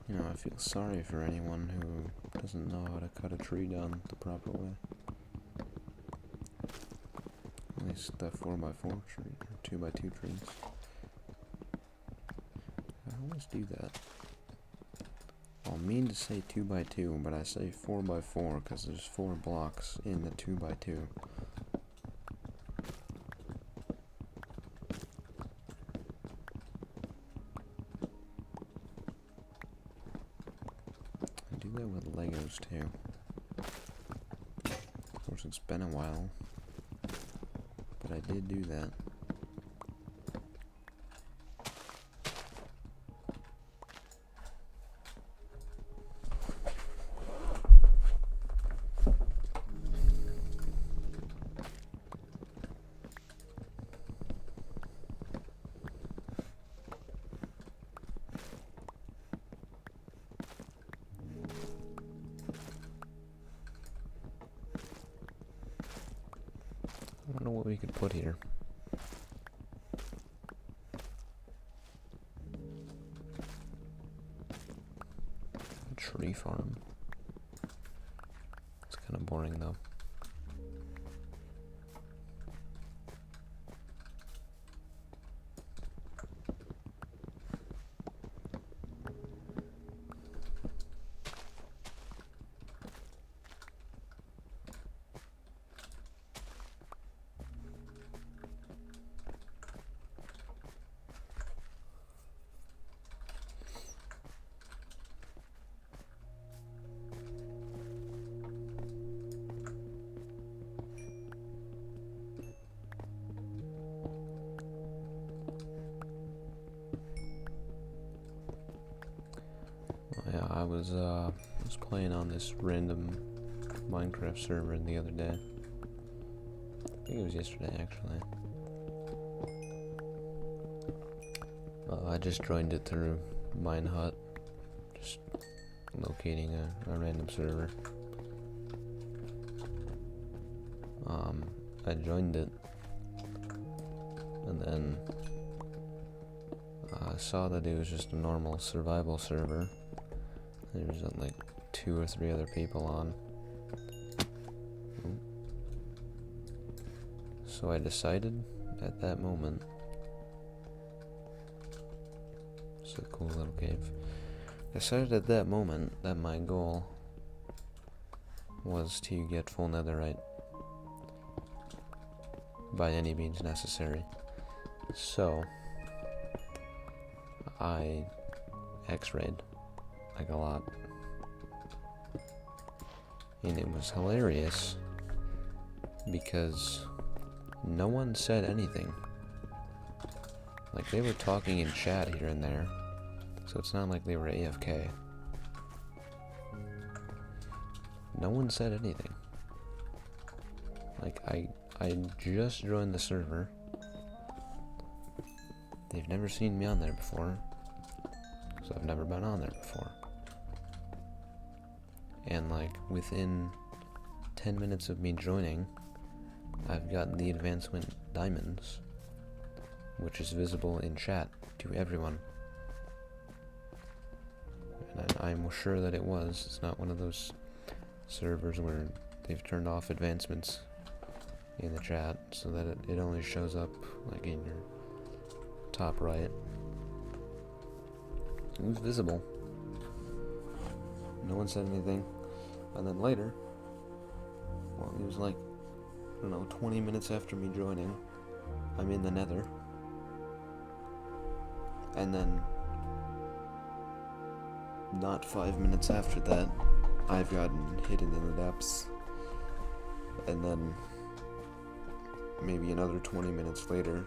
You know, I feel sorry for anyone who doesn't know how to cut a tree down the proper way. At least that 4x4 tree, or 2x2 trees. I always do that. I mean to say 2x2, but I say 4x4 because there's 4 blocks in the 2x2. I do that with Legos too. Of course, it's been a while, but I did do that. I don't know what we could put here. A tree farm. It's kind of boring though. Yeah, I was playing on this random Minecraft server the other day. I think it was yesterday, actually. I just joined it through Minehut, just locating a random server. I joined it, and then I saw that it was just a normal survival server. There was like 2 or 3 other people on. So I decided at that moment, it's a cool little cave. I decided at that moment that my goal was to get full netherite. by any means necessary. So I x-rayed like a lot, and it was hilarious because no one said anything. Like, they were talking in chat here and there, so it's not like they were AFK. No one said anything. Like, I just joined the server. They've never seen me on there before, so I've never been on there before. And like, within 10 minutes of me joining, I've gotten the advancement diamonds, which is visible in chat to everyone. And I'm sure that it was. It's not one of those servers where they've turned off advancements in the chat so that it only shows up like in your top right. It was visible. No one said anything. And then later, well, it was like, I don't know, 20 minutes after me joining, I'm in the nether. And then, not 5 minutes after that, I've gotten hidden in the depths. And then, maybe another 20 minutes later,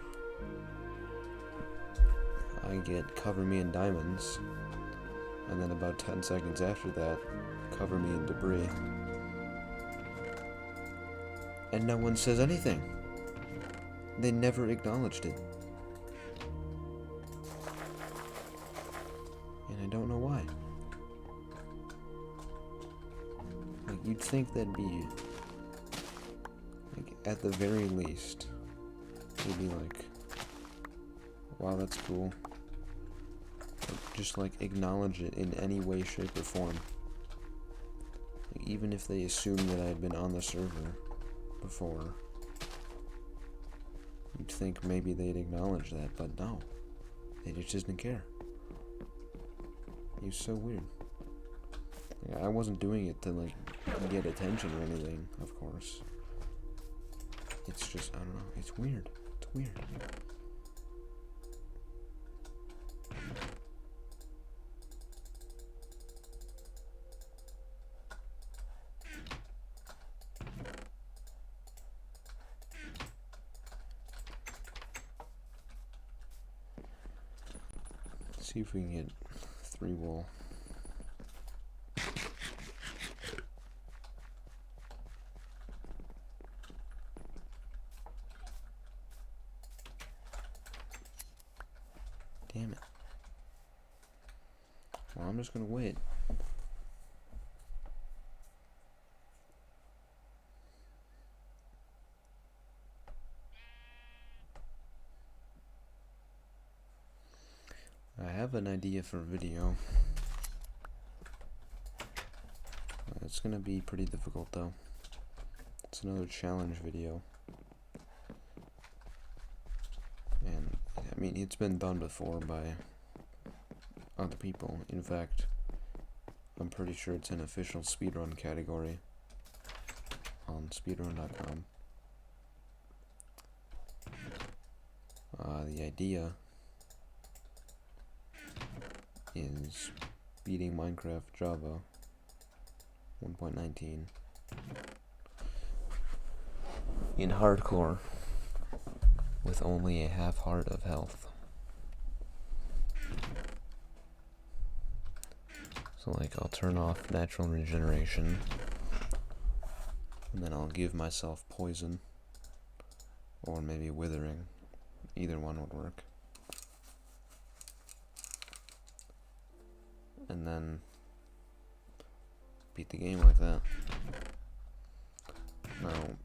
I get cover me in diamonds. And then about 10 seconds after that, cover me in debris. And no one says anything. They never acknowledged it. And I don't know why. Like, you'd think that'd be, like, at the very least, you'd be like, wow, that's cool. Like, just, like, acknowledge it in any way, shape, or form. Like, even if they assumed that I had been on the server before, you'd think maybe they'd acknowledge that, but no. They just didn't care. It was so weird. Like, I wasn't doing it to, like, get attention or anything, of course. It's just, I don't know, it's weird. It's weird. See if we can get 3 wool. Damn it. Well, I'm just gonna wait. I have an idea for a video. It's gonna be pretty difficult though. It's another challenge video. And, I mean, it's been done before by other people. In fact, I'm pretty sure it's an official speedrun category on speedrun.com. The idea is beating Minecraft Java 1.19 in hardcore with only a half heart of health. So, like, I'll turn off natural regeneration, and then I'll give myself poison, or maybe withering. Either one would work. And then beat the game like that. Now,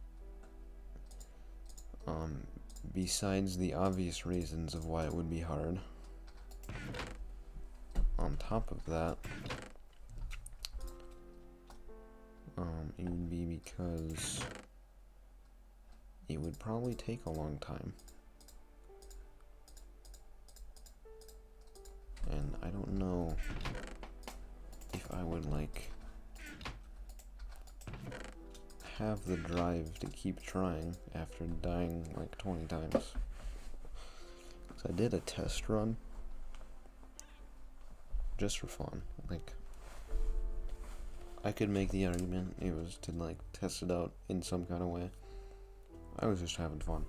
besides the obvious reasons of why it would be hard, on top of that, it would be because it would probably take a long time. And I don't know if I would, like, have the drive to keep trying after dying like 20 times. So I did a test run just for fun. Like, I could make the argument it was to like test it out in some kind of way. I was just having fun.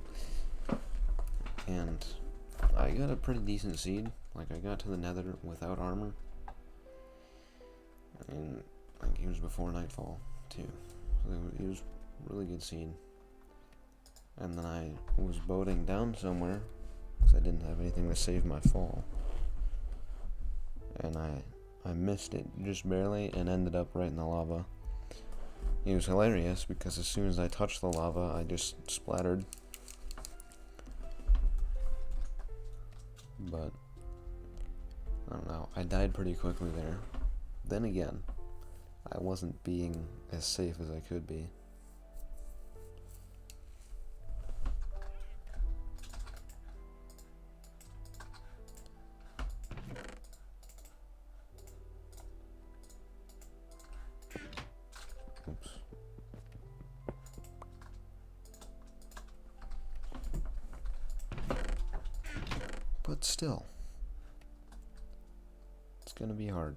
And I got a pretty decent seed. Like, I got to the nether without armor. And like, it was before nightfall too. So it was really good seed. And then I was boating down somewhere because I didn't have anything to save my fall. And I missed it just barely and ended up right in the lava. It was hilarious because as soon as I touched the lava, I just splattered. But I don't know, I died pretty quickly there. Then again, I wasn't being as safe as I could be. Oops. But still, it's gonna be hard.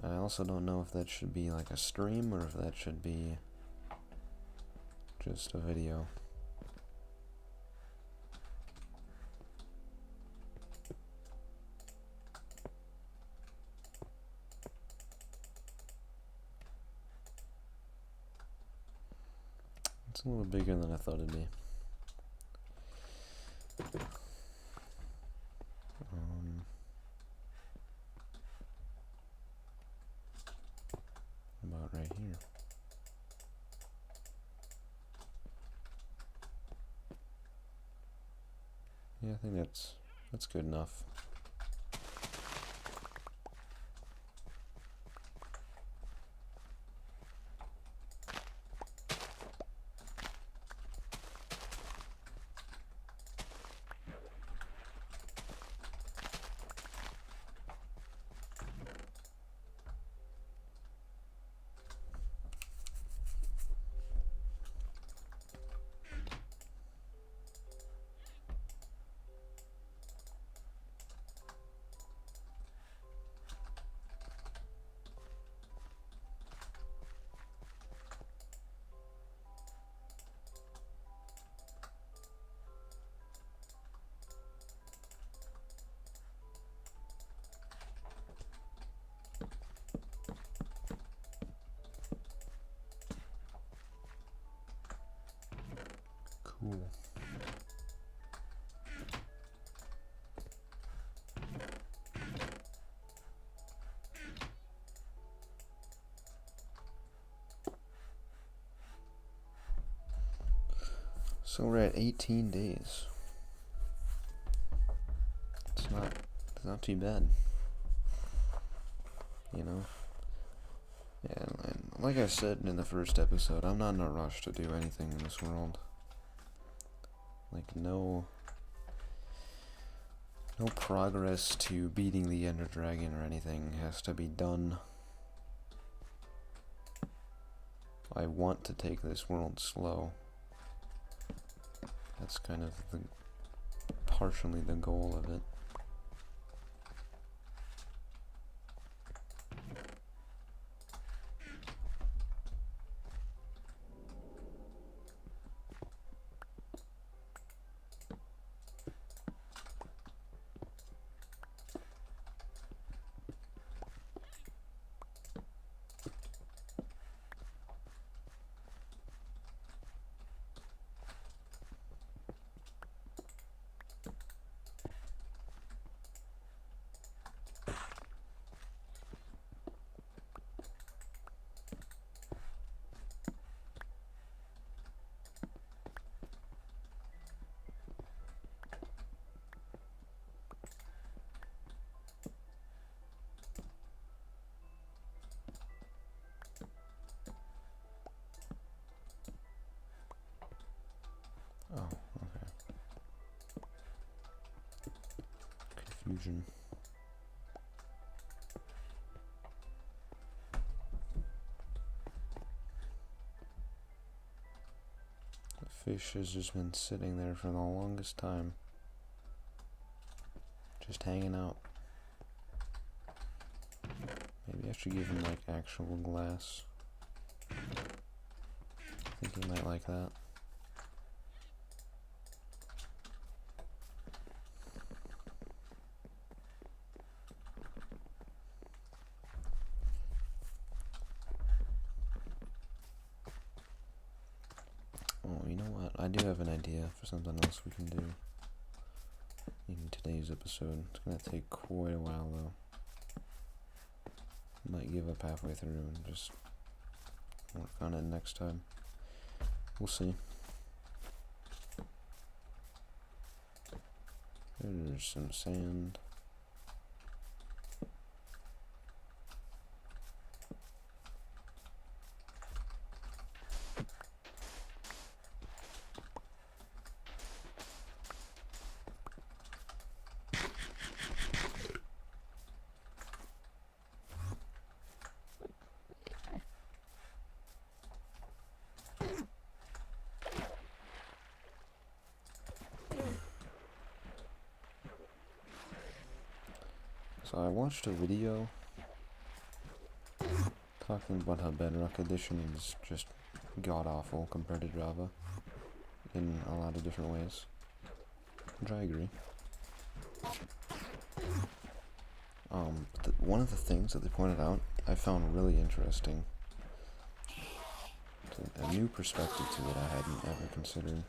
I also don't know if that should be like a stream or if that should be just a video. It's a little bigger than I thought it'd be. About right here. Yeah, I think that's good enough. Cool. So we're at 18 days. It's not too bad. You know? Yeah, and like I said in the first episode, I'm not in a rush to do anything in this world. Like, no progress to beating the Ender Dragon or anything has to be done. I want to take this world slow. That's kind of partially the goal of it. Oh, okay. Confusion. fish has just been sitting there for the longest time. Just hanging out. Maybe I should give him like actual glass. I think he might like that. Oh, you know what? I do have an idea for something else we can do in today's episode. It's gonna take quite a while though. Might give up halfway through and just work on it next time. We'll see. There's some sand. So I watched a video talking about how Bedrock Edition is just god-awful compared to Java in a lot of different ways, which I agree. But one of the things that they pointed out I found really interesting. A new perspective to it I hadn't ever considered.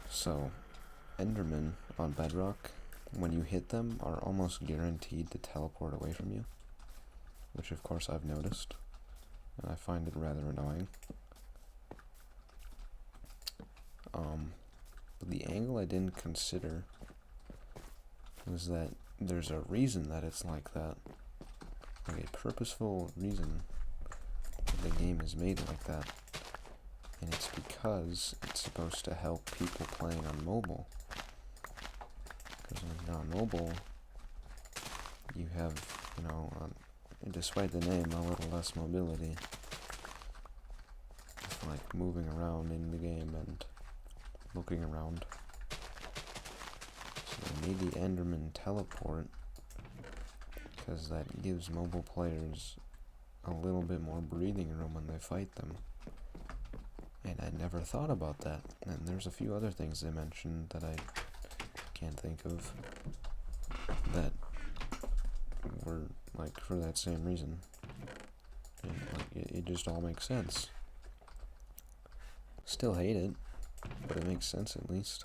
So Endermen on Bedrock, when you hit them, are almost guaranteed to teleport away from you, which of course I've noticed, and I find it rather annoying. But the angle I didn't consider was that there's a reason that it's like that, like a purposeful reason that the game is made like that, and it's because it's supposed to help people playing on mobile. Because when you're on mobile, you have, despite the name, a little less mobility. It's like moving around in the game and looking around. So they made the Enderman teleport because that gives mobile players a little bit more breathing room when they fight them. And I never thought about that. And there's a few other things they mentioned that I can't think of that were like for that same reason. And like it just all makes sense. Still hate it, but it makes sense at least.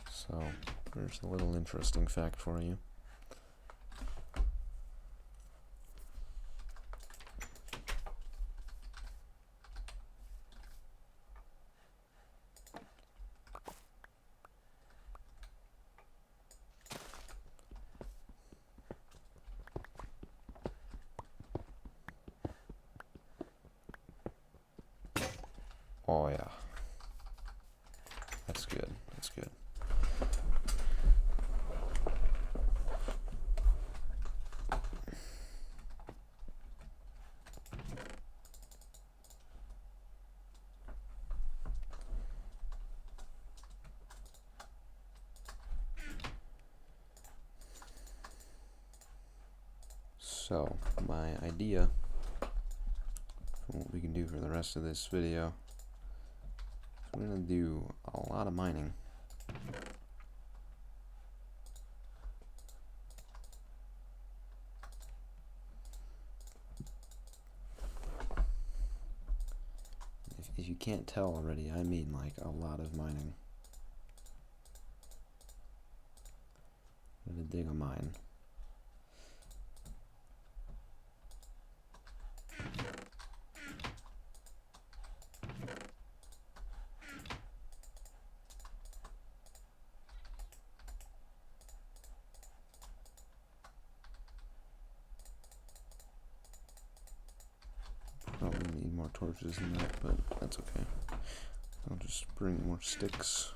So there's a little interesting fact for you. Oh yeah. That's good. That's good. So, my idea for what we can do for the rest of this video, we're going to do a lot of mining. If you can't tell already, I mean like a lot of mining. I'm going to dig a mine. Probably need more torches than that, but that's okay. I'll just bring more sticks.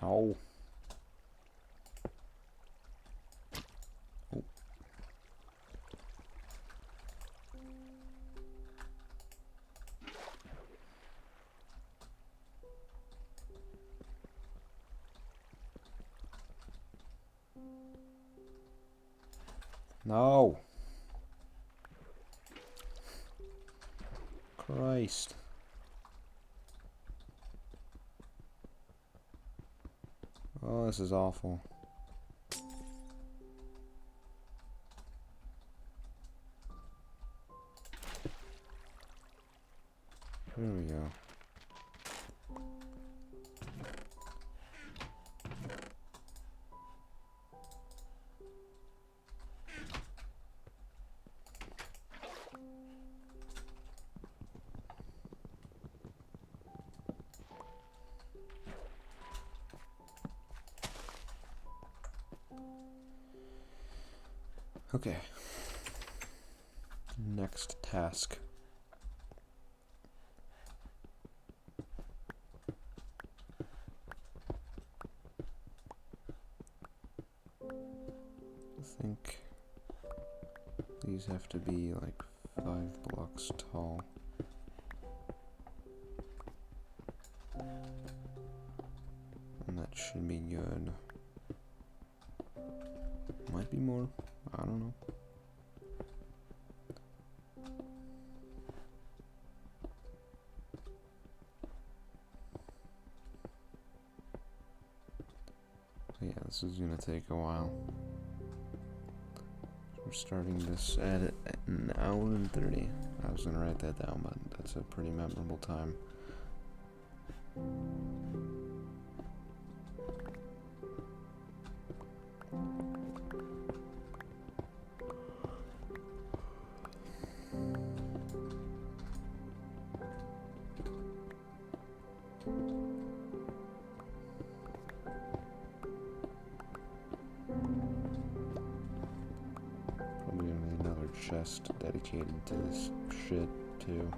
Oh. Oh. No. Christ. Oh, this is awful. There we go. Okay. Next task. I think these have to be like 5 blocks tall. And that should be good. Might be more. I don't know. Yeah, this is gonna take a while. We're starting this at an hour and 30. I was gonna write that down, but that's a pretty memorable time. Probably gonna be another chest dedicated to this shit, too.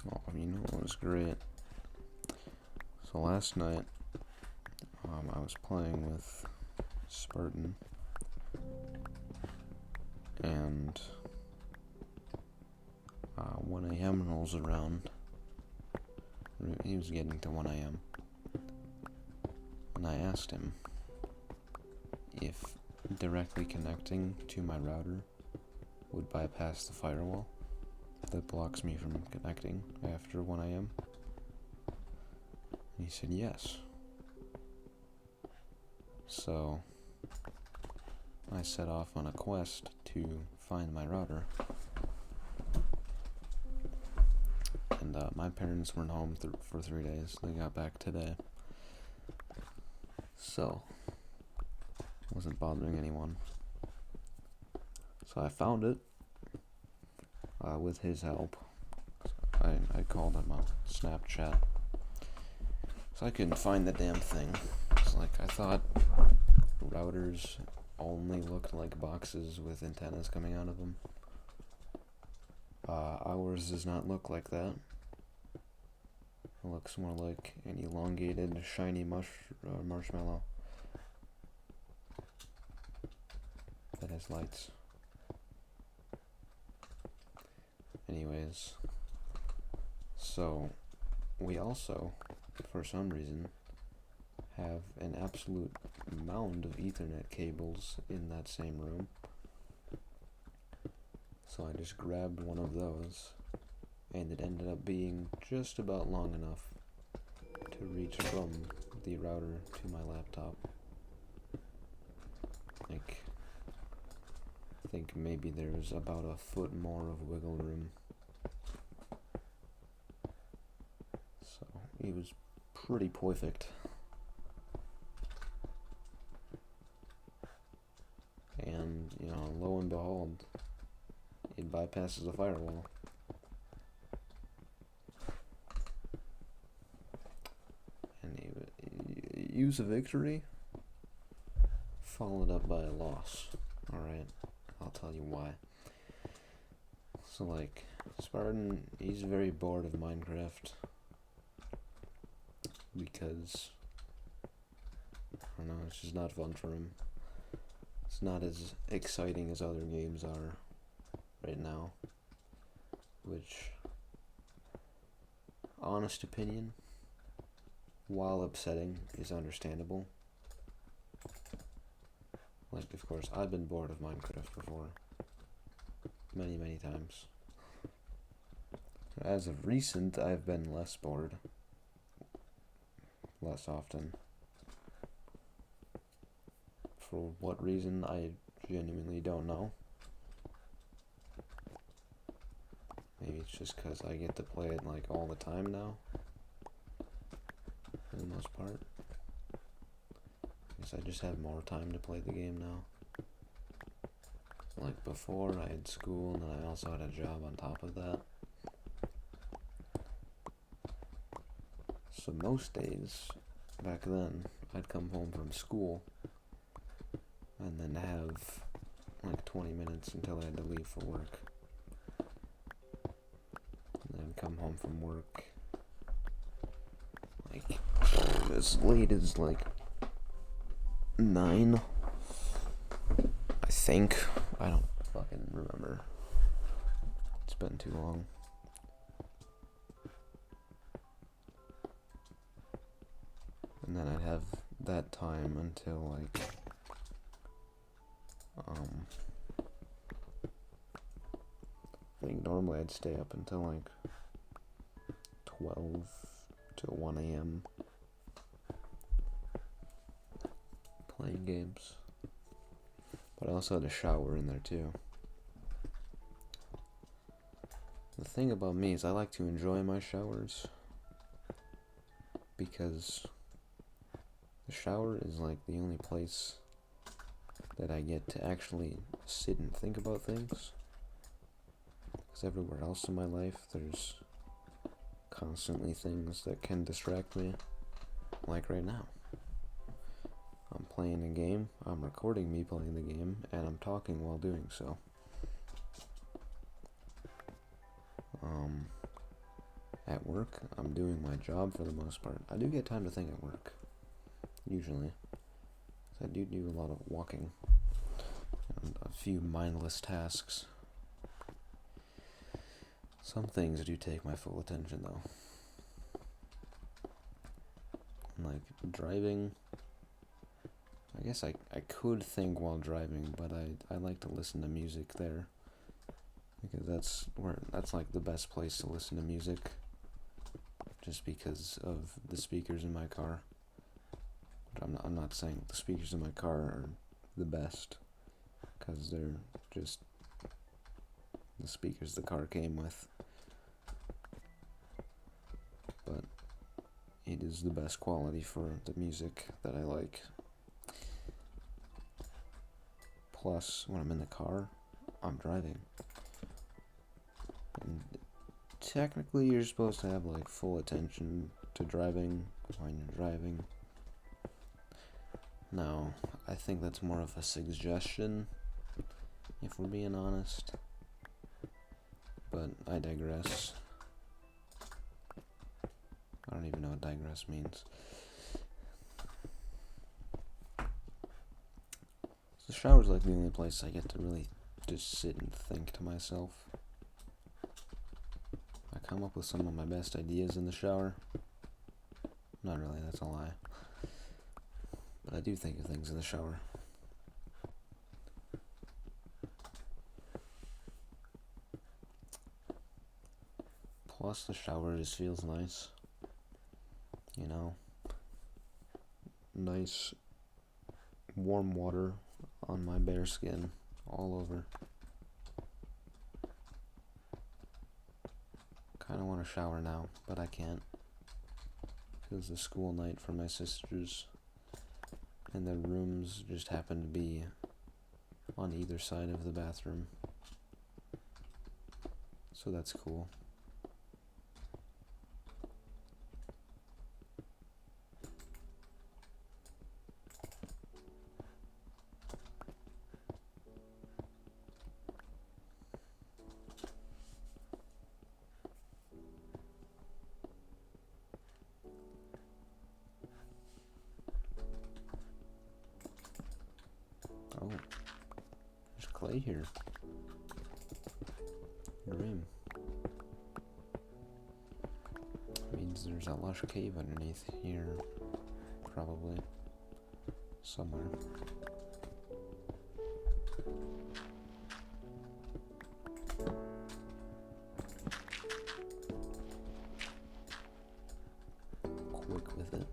Oh, you know what was great? So last night, I was playing with Spartan, and 1 a.m. rolls around. He was getting to 1 a.m. and I asked him if directly connecting to my router would bypass the firewall that blocks me from connecting after 1 a.m. And he said yes. So I set off on a quest to find my router. And my parents weren't home for 3 days. They got back today. So, wasn't bothering anyone. So I found it with his help. I called him a Snapchat. So I couldn't find the damn thing. It's like, I thought routers only looked like boxes with antennas coming out of them. Ours does not look like that. It looks more like an elongated, shiny marshmallow that has lights. Anyways, so we also, for some reason, have an absolute mound of Ethernet cables in that same room. So I just grabbed one of those, and it ended up being just about long enough to reach from the router to my laptop. Like, I think maybe there's about a foot more of wiggle room. So it was pretty perfect. And, you know, lo and behold, it bypasses the firewall. And it use a victory followed up by a loss. Alright, I'll tell you why. So, like, Spartan, he's very bored of Minecraft because, I don't know, it's just not fun for him. It's not as exciting as other games are right now, which, honest opinion, while upsetting, is understandable. Like, of course, I've been bored of Minecraft before. Many, many times. As of recent, I've been less bored. Less often. For what reason, I genuinely don't know. Maybe it's just because I get to play it, like, all the time now. For the most part. I guess I just have more time to play the game now. Like, before, I had school, and then I also had a job on top of that. So most days, back then, I'd come home from school, and then have, like, 20 minutes until I had to leave for work. And then come home from work, like, as late as, like, 9, I think. I don't fucking remember. It's been too long. And then I'd have that time until, like, I think normally I'd stay up until, like, 12 to 1 a.m. playing games. But I also had a shower in there, too. The thing about me is I like to enjoy my showers, because the shower is, like, the only place that I get to actually sit and think about things. Because everywhere else in my life, there's constantly things that can distract me. Like right now. I'm playing a game, I'm recording me playing the game, and I'm talking while doing so. At work, I'm doing my job for the most part. I do get time to think at work, usually. I do a lot of walking, and a few mindless tasks. Some things do take my full attention, though. Like, driving, I guess I could think while driving, but I like to listen to music there. Because that's like the best place to listen to music. Just because of the speakers in my car. But I'm not saying the speakers in my car are the best. Because they're just the speakers the car came with. But it is the best quality for the music that I like. Plus, when I'm in the car, I'm driving. And technically, you're supposed to have, like, full attention to driving when you're driving. No, I think that's more of a suggestion, if we're being honest. But I digress. don't even know what digress means. The shower's like the only place I get to really just sit and think to myself. I come up with some of my best ideas in the shower. Not really, that's a lie. But I do think of things in the shower. Plus, the shower just feels nice. You know? Nice, warm water on my bare skin, all over. Kinda want to shower now, but I can't. Because the school night for my sisters, and their rooms just happen to be on either side of the bathroom. So that's cool. Oh, there's clay here. Dream. Means there's a lush cave underneath here, probably. Somewhere. Quick with it.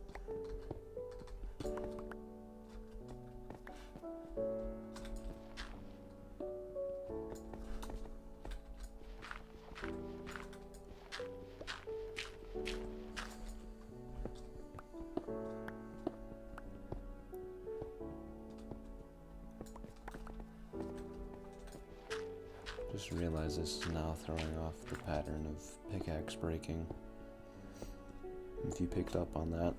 Just realized this is now throwing off the pattern of pickaxe breaking. If you picked up on that,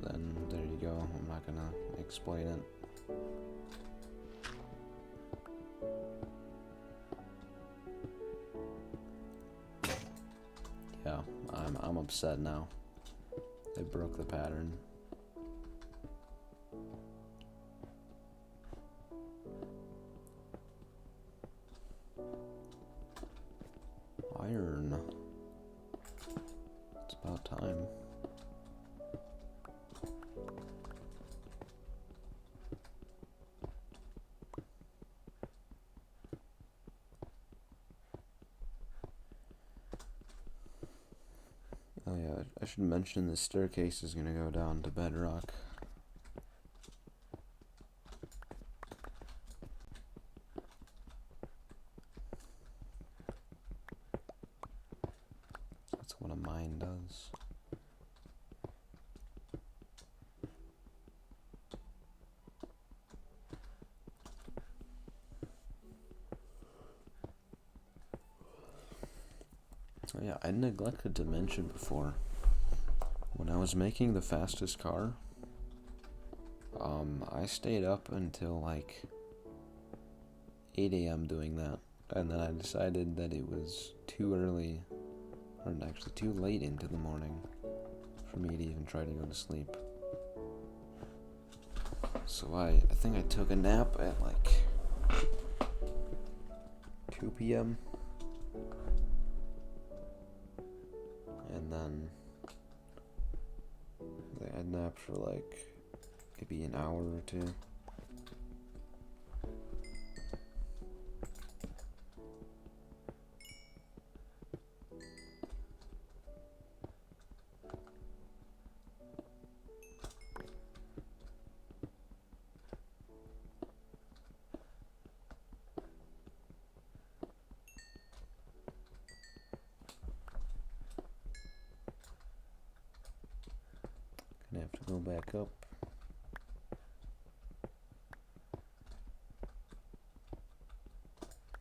then there you go. I'm not gonna explain it. Yeah, I'm upset now. It broke the pattern. Iron. It's about time. Oh yeah, I should mention this staircase is gonna go down to bedrock. That's what a mine does. Oh yeah, I neglected to mention before, when I was making the fastest car, I stayed up until like 8 a.m. doing that, and then I decided that it was too early, or actually too late into the morning for me to even try to go to sleep. So I think I took a nap at like 2 p.m. And then I napped for like maybe an hour or two. Gonna have to go back up.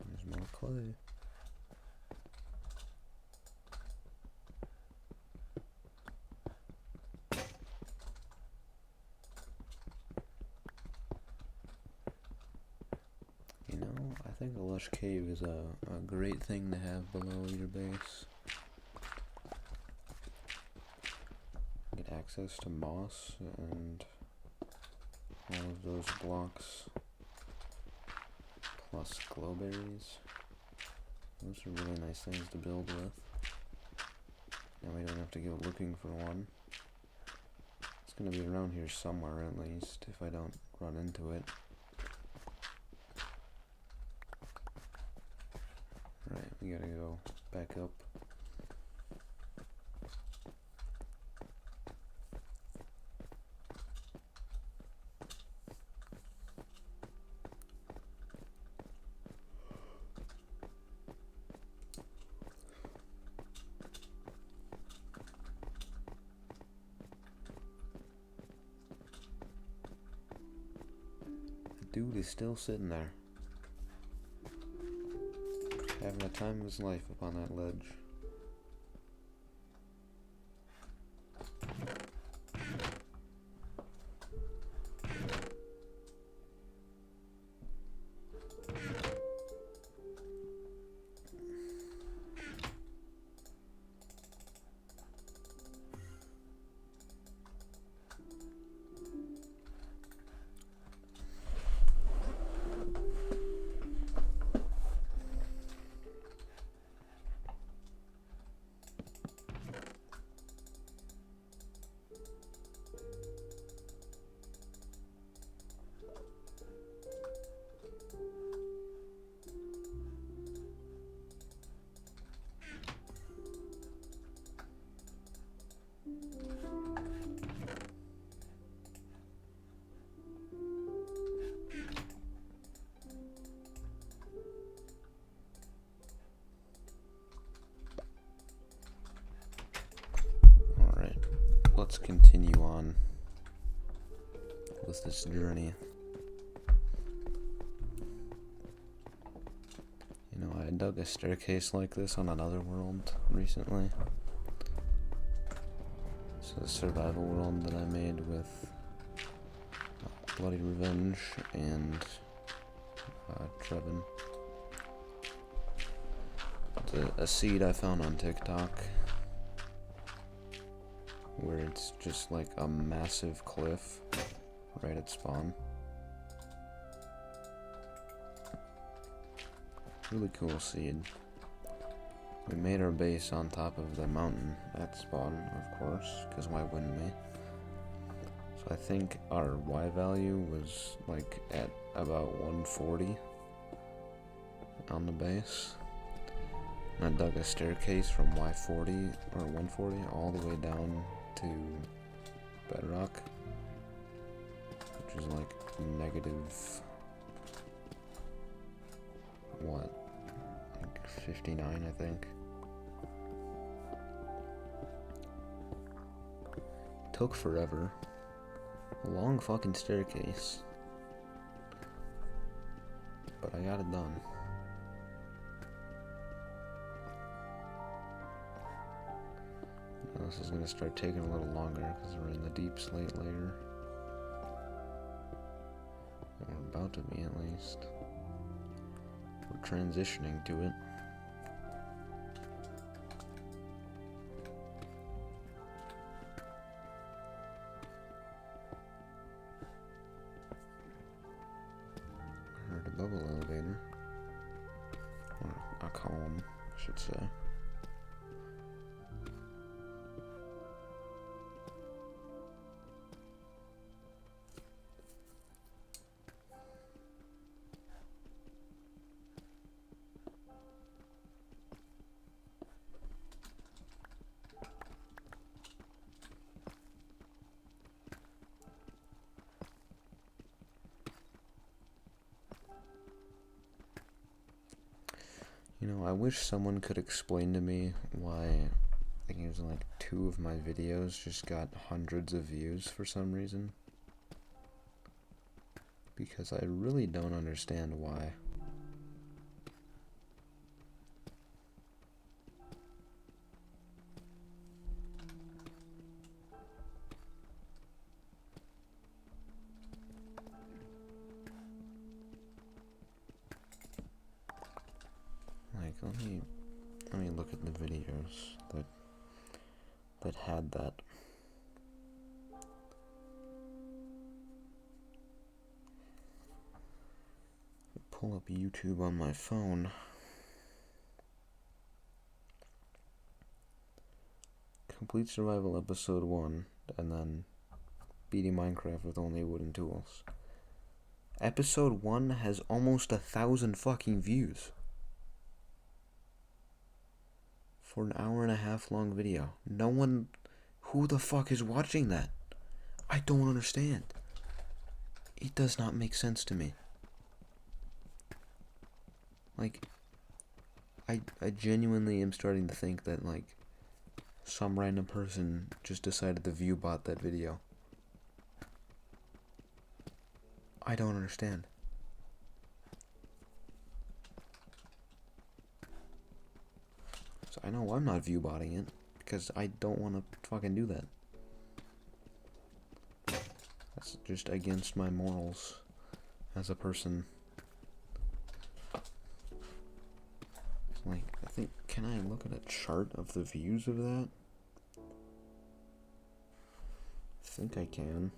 There's more clay. You know, I think a lush cave is a great thing to have below your base. access to moss and all of those blocks, plus glowberries. Those are really nice things to build with. Now we don't have to go looking for one. It's gonna be around here somewhere at least, if I don't run into it. Right, we gotta go back up. The dude is still sitting there, having the time of his life up on that ledge. Let's continue on with this journey. You know, I dug a staircase like this on another world recently. It's a survival world that I made with Bloody Revenge and Trevin. It's a seed I found on TikTok, where it's just like a massive cliff right at spawn. Really cool seed. We made our base on top of the mountain at spawn, of course, because why wouldn't we? So I think our Y value was like at about 140 on the base. And I dug a staircase from Y40 or 140 all the way down to bedrock, which is like negative, what, like 59 I think. Took forever. A long fucking staircase, but I got it done. This is going to start taking a little longer because we're in the deep slate layer. We're about to be, at least. We're transitioning to it. I heard a bubble elevator. Or a column, I should say. You know, I wish someone could explain to me why, I think it was like 2 of my videos just got hundreds of views for some reason. Because I really don't understand why. Like, let me look at the videos that had that. pull up YouTube on my phone. Complete Survival Episode 1, and then beating Minecraft with only wooden tools. Episode 1 has almost 1,000 fucking views. For an hour and a half long video. No one... Who the fuck is watching that? I don't understand. It does not make sense to me. Like, I genuinely am starting to think that, like, some random person just decided to view bot that video. I don't understand. So I know I'm not view botting it, because I don't want to fucking do that. That's just against my morals as a person. Like, I think, can I look at a chart of the views of that? I think I can.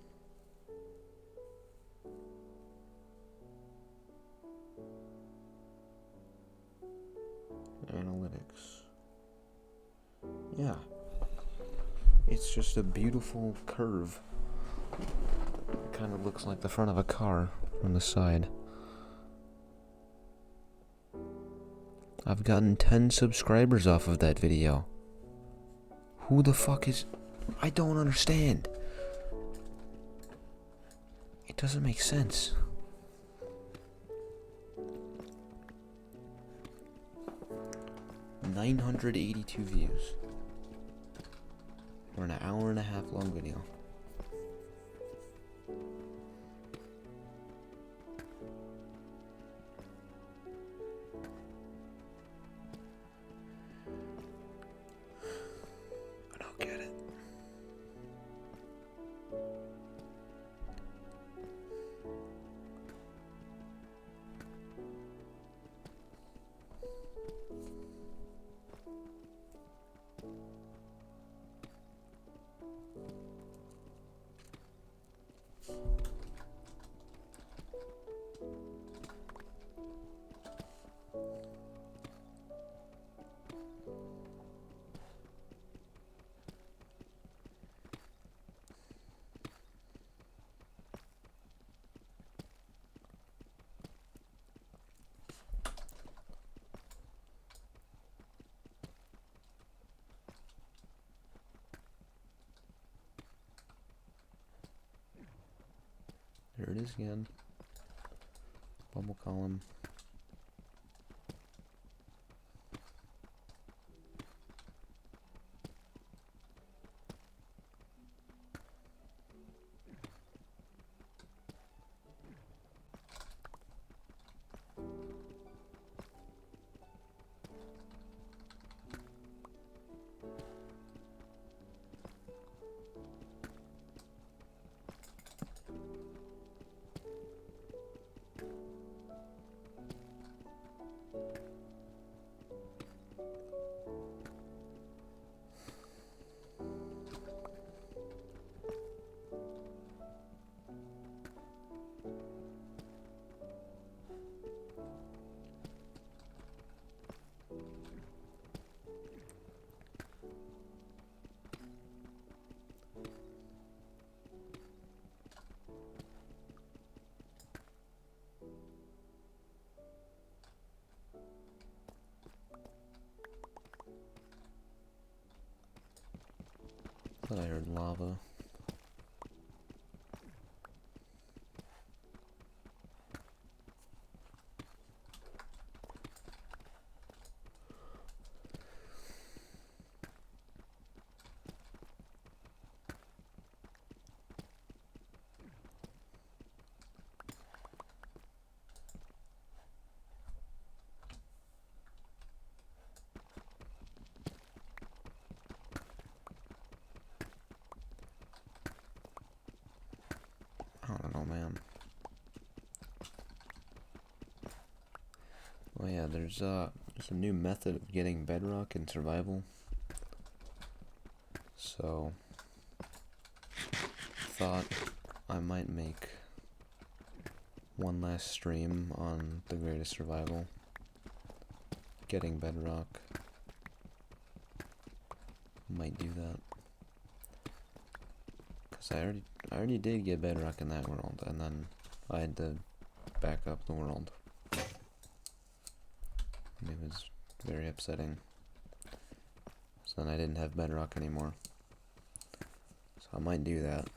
Analytics. Yeah. It's just a beautiful curve. It kind of looks like the front of a car from the side. I've gotten 10 subscribers off of that video. Who the fuck is... I don't understand. It doesn't make sense. $982 views. For an hour and a half long video. I don't get it. There it is again. Bubble column. Thought I heard lava. I don't know, man. Oh yeah, there's a new method of getting bedrock in survival. So, thought I might make one last stream on The Greatest Survival. Getting Bedrock. Might do that. Cause I already did get Bedrock in that world, and then I had to back up the world. And it was very upsetting. So then I didn't have Bedrock anymore. So I might do that.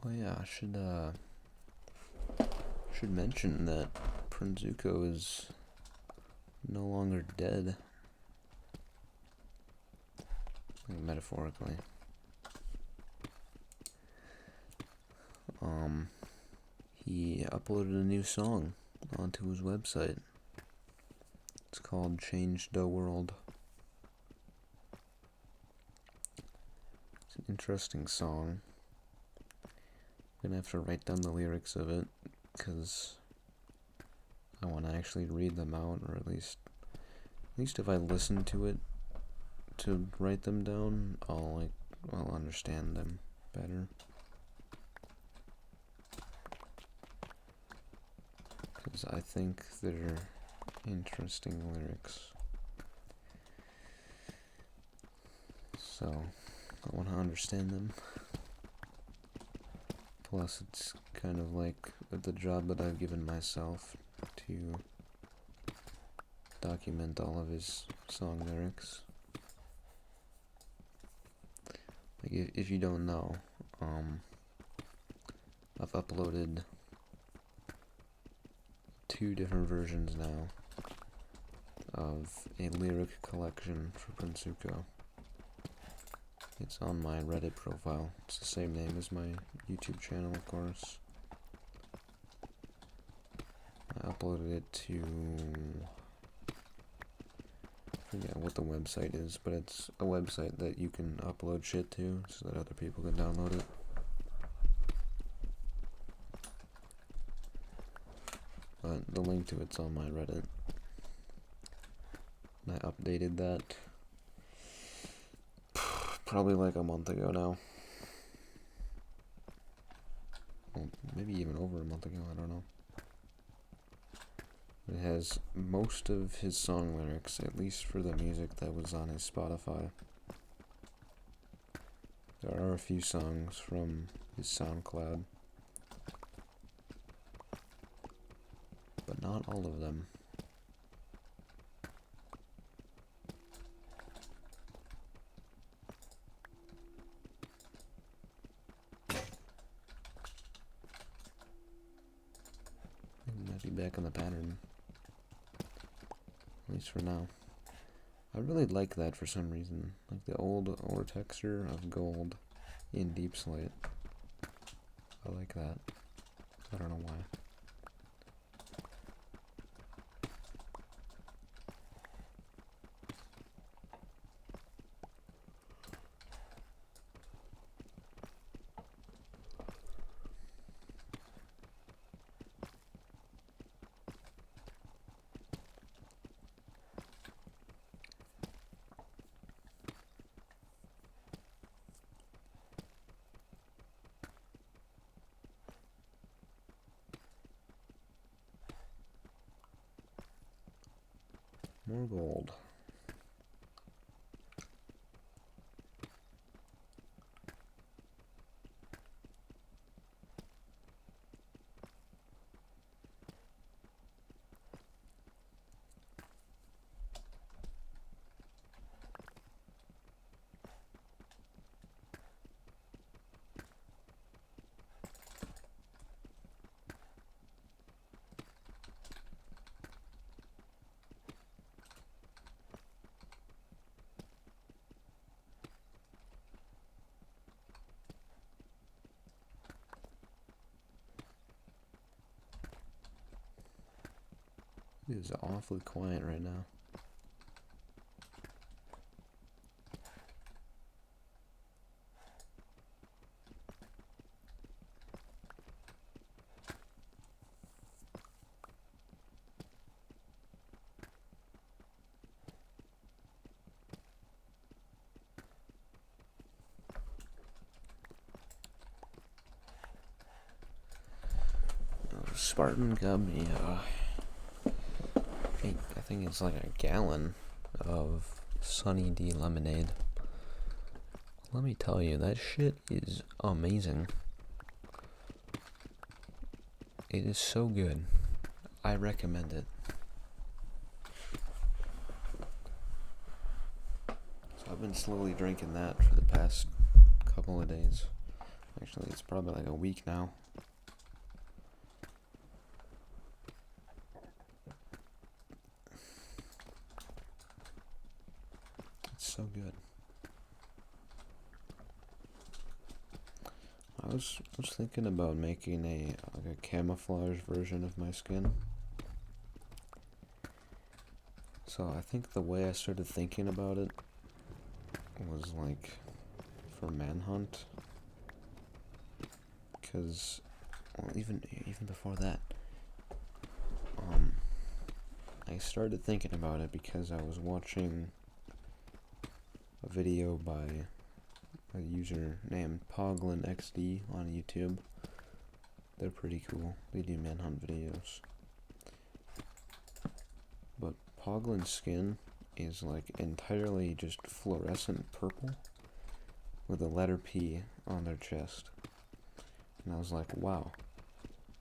Oh yeah, I should mention that Prince Zuko is no longer dead. Metaphorically. He uploaded a new song onto his website. It's called Change the World. It's an interesting song. I'm gonna have to write down the lyrics of it, because I want to actually read them out, or at least if I listen to it to write them down, I'll understand them better. Because I think they're interesting lyrics. So, I want to understand them. Plus, it's kind of like the job that I've given myself to document all of his song lyrics. Like, if you don't know, I've uploaded 2 different versions now of a lyric collection for Prince Zuko. It's on my Reddit profile. It's the same name as my YouTube channel, of course. I uploaded it to... I forget what the website is, but it's a website that you can upload shit to so that other people can download it. But the link to it's on my Reddit. And I updated that probably like a month ago now. Well, maybe even over a month ago, I don't know. It has most of his song lyrics, at least for the music that was on his Spotify. There are a few songs from his SoundCloud, but not all of them. I might be back on the pattern. At least for now. I really like that for some reason. Like the old ore texture of gold in Deep Slate. I like that. I don't know why. More gold. It is awfully quiet right now. Spartan got me, I think it's like a gallon of Sunny D lemonade. Let me tell you, that shit is amazing. It is so good. I recommend it. So I've been slowly drinking that for the past couple of days. Actually, it's probably like a week now. It's so good. I was thinking about making a camouflage version of my skin. So I think the way I started thinking about it was like for Manhunt, because even before that, I started thinking about it because I was watching a video by a user named PoglinXD on YouTube. They're pretty cool. They do Manhunt videos. But Poglin's skin is like entirely just fluorescent purple with a letter P on their chest. And I was like, wow,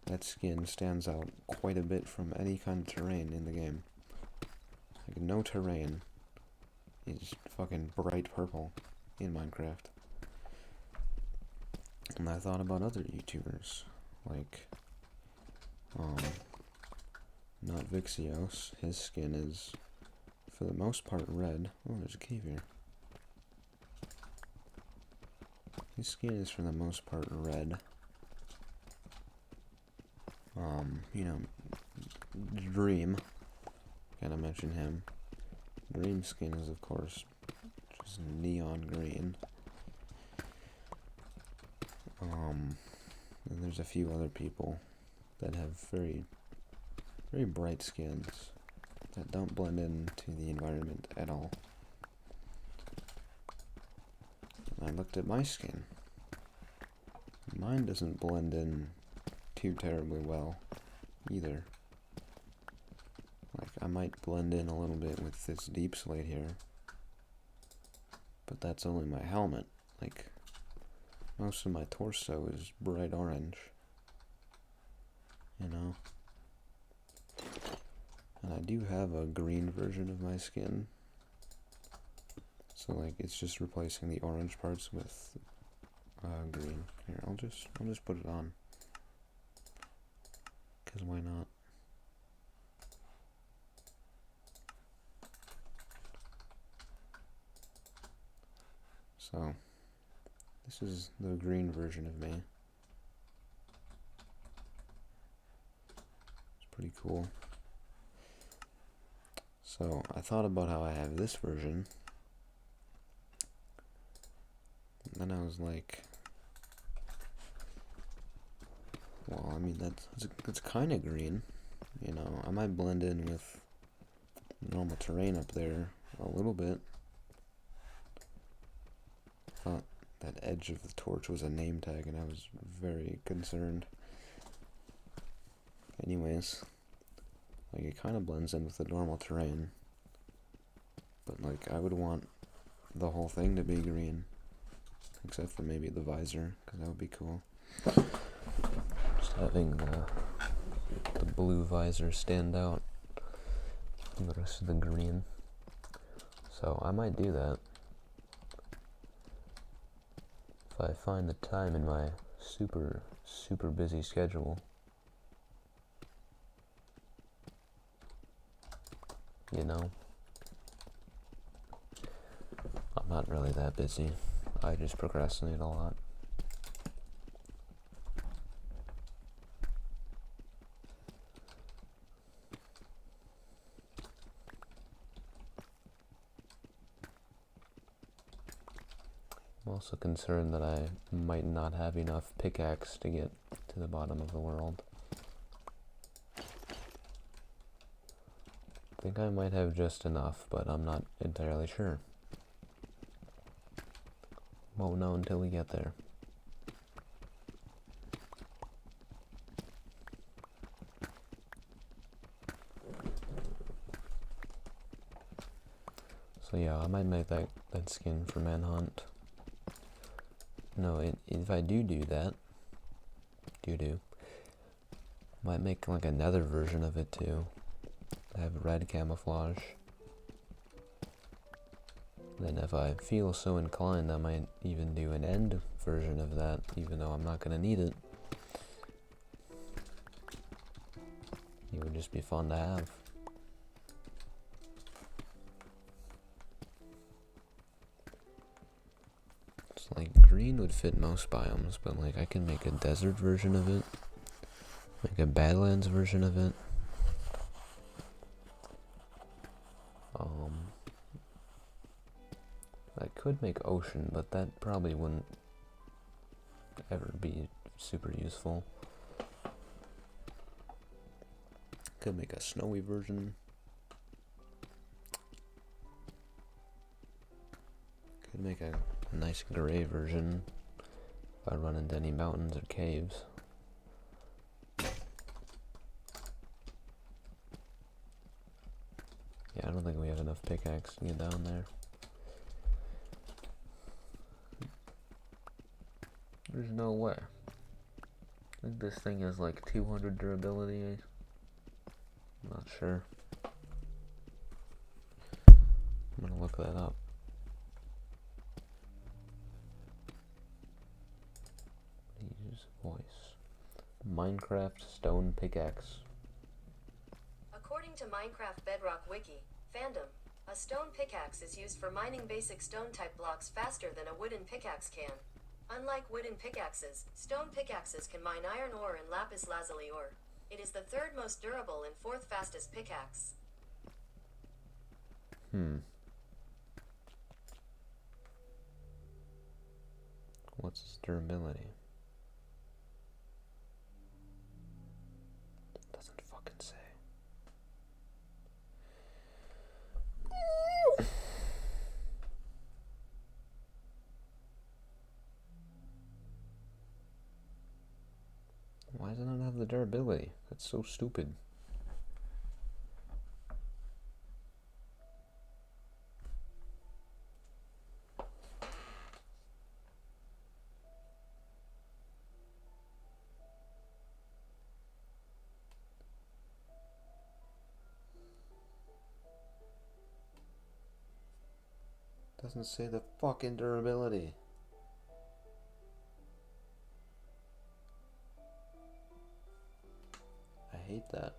that skin stands out quite a bit from any kind of terrain in the game. Like, no terrain is fucking bright purple in Minecraft. And I thought about other YouTubers, like, not Vixios. His skin is, for the most part, red. Oh, there's a cave here. His skin is, for the most part, red. You know, Dream. Gotta mention him. Dream's skin is, of course, just neon green. And there's a few other people that have very, very bright skins that don't blend into the environment at all. And I looked at my skin. Mine doesn't blend in too terribly well either. Like, I might blend in a little bit with this deep slate here, but that's only my helmet. Like, most of my torso is bright orange, you know? And I do have a green version of my skin, so like it's just replacing the orange parts with green. Here, I'll just put it on, 'cause why not? So this is the green version of me. It's pretty cool. So I thought about how I have this version, and then I was like, well, I mean, that's kind of green, you know. I might blend in with normal terrain up there a little bit. Thought that edge of the torch was a name tag, and I was very concerned. Anyways, like, it kind of blends in with the normal terrain, but like, I would want the whole thing to be green, except for maybe the visor, because that would be cool. Just having the blue visor stand out from the rest of the green. So I might do that if I find the time in my super busy schedule. You know, I'm not really that busy. I just procrastinate a lot. also concerned that I might not have enough pickaxe to get to the bottom of the world. I think I might have just enough, but I'm not entirely sure. Won't know until we get there. So yeah, I might make that skin for Manhunt. No, if I do that, might make like another version of it too. Have red camouflage. Then if I feel so inclined, I might even do an end version of that, even though I'm not gonna need it. It would just be fun to have. It's like green would fit most biomes, but like I can make a desert version of it, like a Badlands version of it. I could make ocean, but that probably wouldn't ever be super useful. Could make a snowy version. Could make a nice gray version if I run into any mountains or caves. Yeah, I don't think we have enough pickaxe to get down there. There's no way. I think this thing has like 200 durability. I'm not sure. I'm gonna look that up. Use voice. Minecraft stone pickaxe. According to Minecraft Bedrock Wiki, fandom, a stone pickaxe is used for mining basic stone type blocks faster than a wooden pickaxe can. Unlike wooden pickaxes, stone pickaxes can mine iron ore and lapis lazuli ore. It is the third most durable and fourth fastest pickaxe. What's its durability? Doesn't fucking say. Why does it not have the durability? That's so stupid. Doesn't say the fucking durability. I hate that.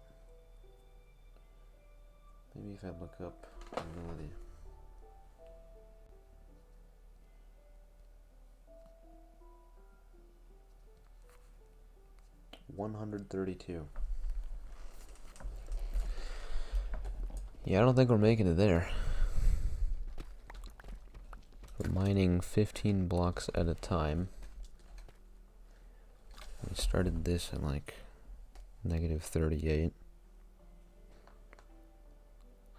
Maybe if I look up durability. $132. Yeah, I don't think we're making it there. We're mining 15 blocks at a time. We started this at like -38.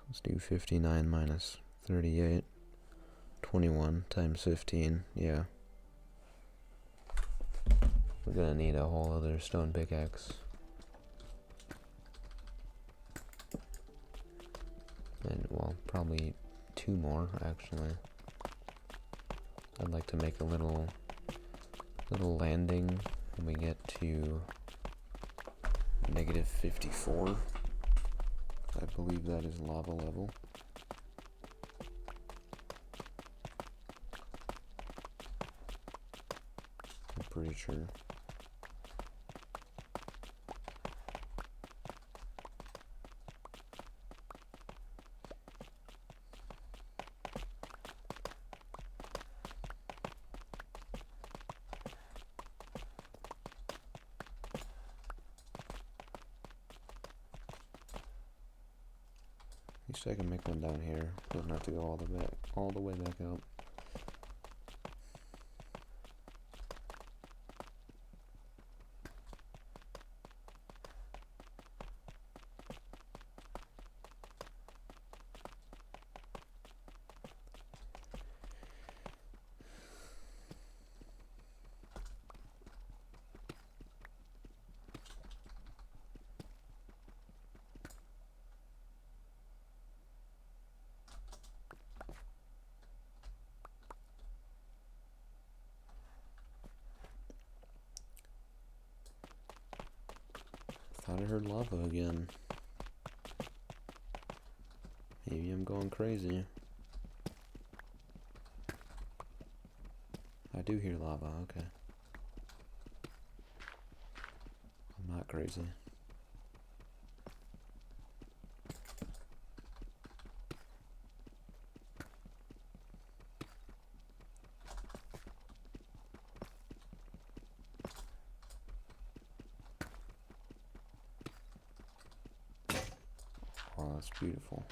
Let's do 59 minus 38. 21 times 15, yeah. We're gonna need a whole other stone pickaxe. And, well, probably 2 more, actually. I'd like to make a little landing when we get to -54. I believe that is lava level. I'm pretty sure. At least I can make one down here. Doesn't have to go all the way back up. Thought I heard lava again. Maybe I'm going crazy. I do hear lava, okay. I'm not crazy. Oh, that's beautiful.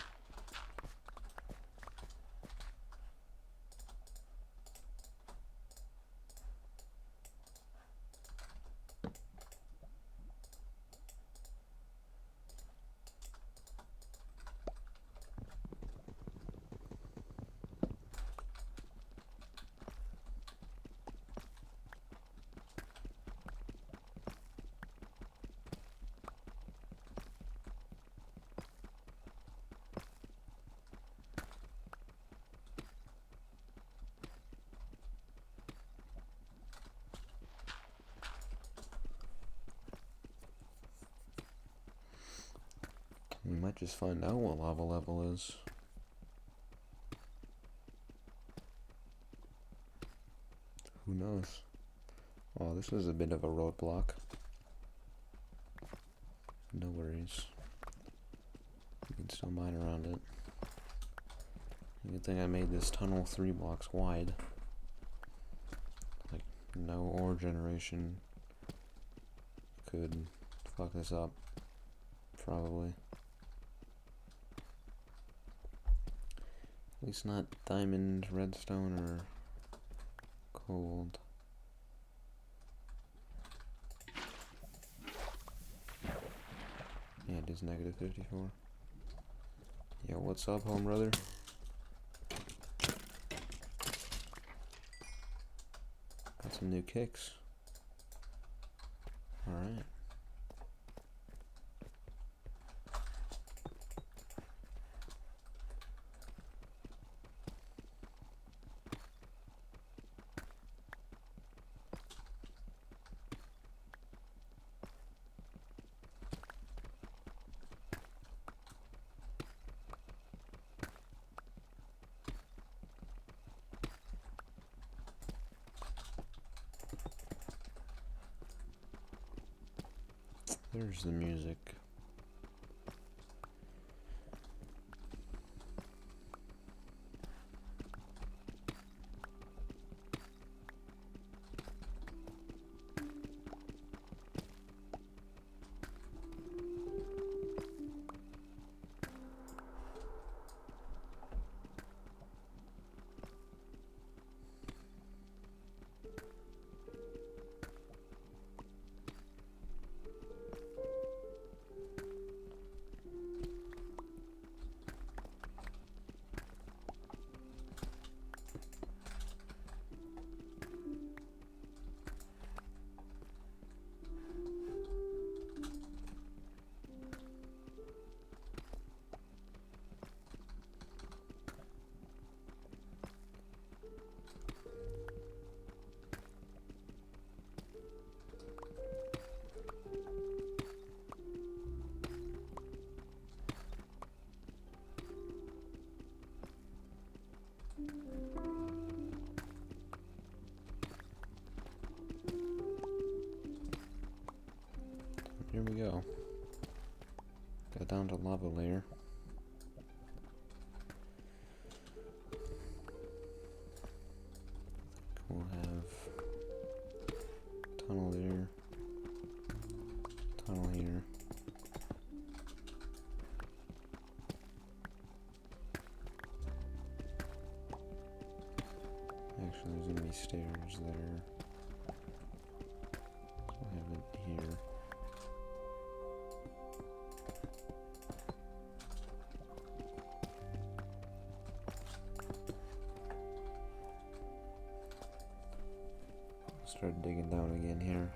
We might just find out what lava level is. Who knows? Oh, this is a bit of a roadblock. No worries. You can still mine around it. Good thing I made this tunnel 3 blocks wide. Like, no ore generation could fuck this up. Probably. At least not diamond, redstone, or gold. Yeah, it is negative 54. Yo, what's up, home brother? Got some new kicks. Alright. There's the music. Here we go. Got down to lava layer. We'll have tunnel there, tunnel here. Actually, there's gonna be stairs there. We'll have it here. Start digging down again here.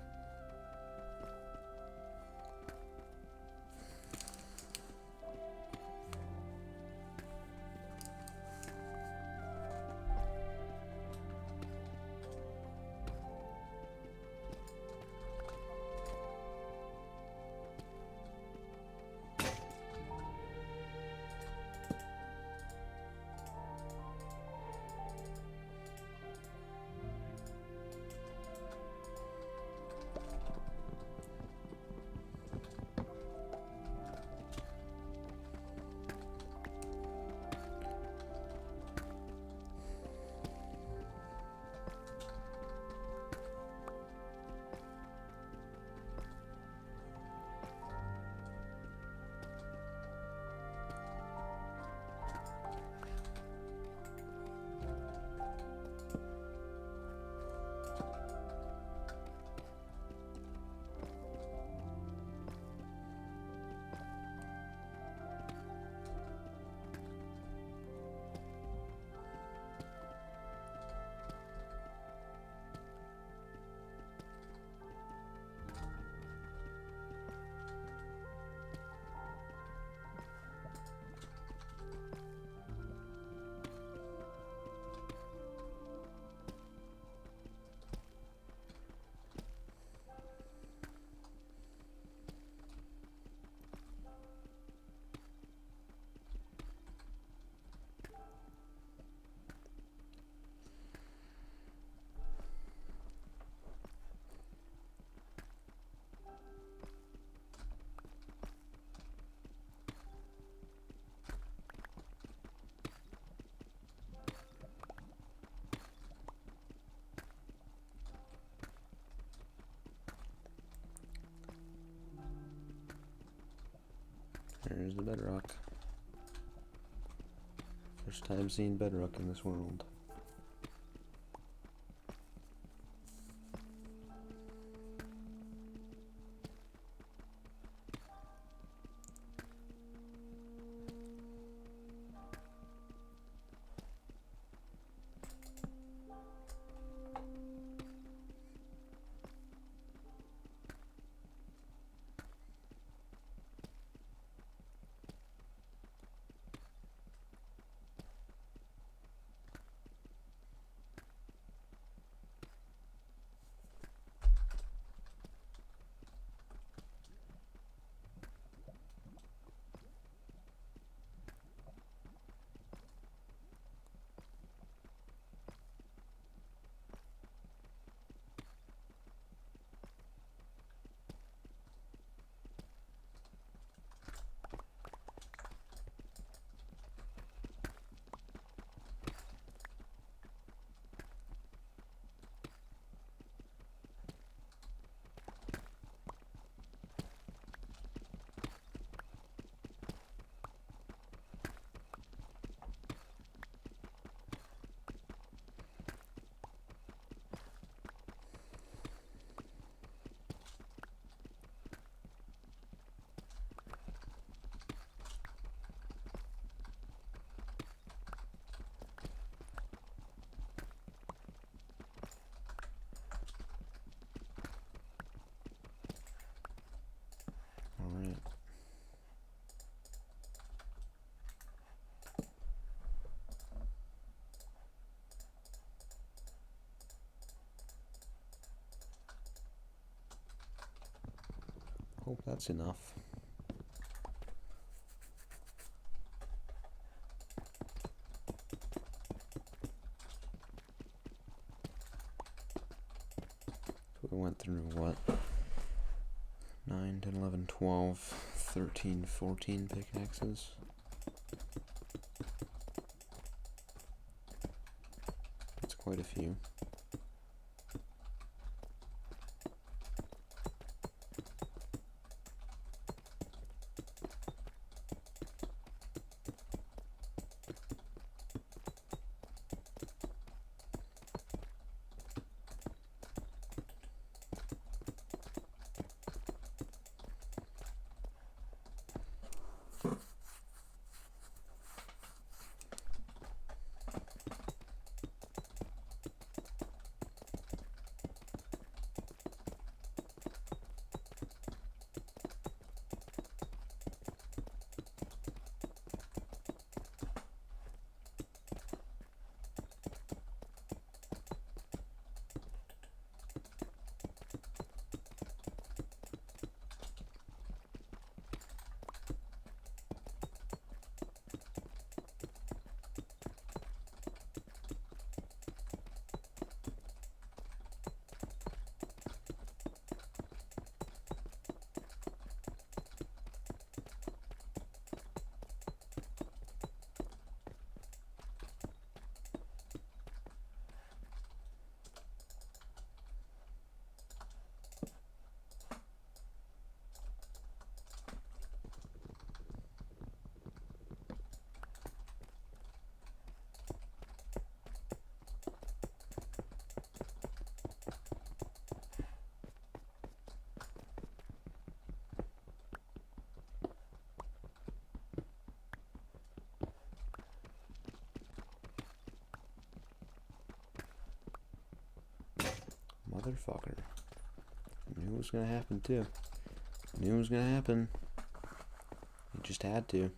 There's the bedrock. First time seeing bedrock in this world. Alright. Hope that's enough. So we went through what? 9, 10, 11, 12, 13, 14 pickaxes. That's quite a few. Motherfucker. Knew it was gonna happen too. Knew it was gonna happen. You just had to.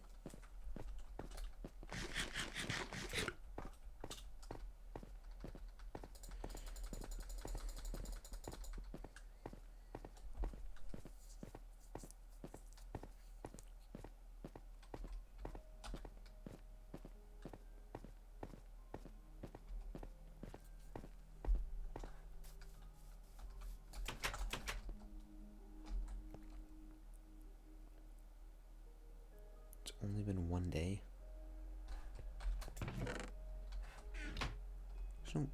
It's only been one day. So,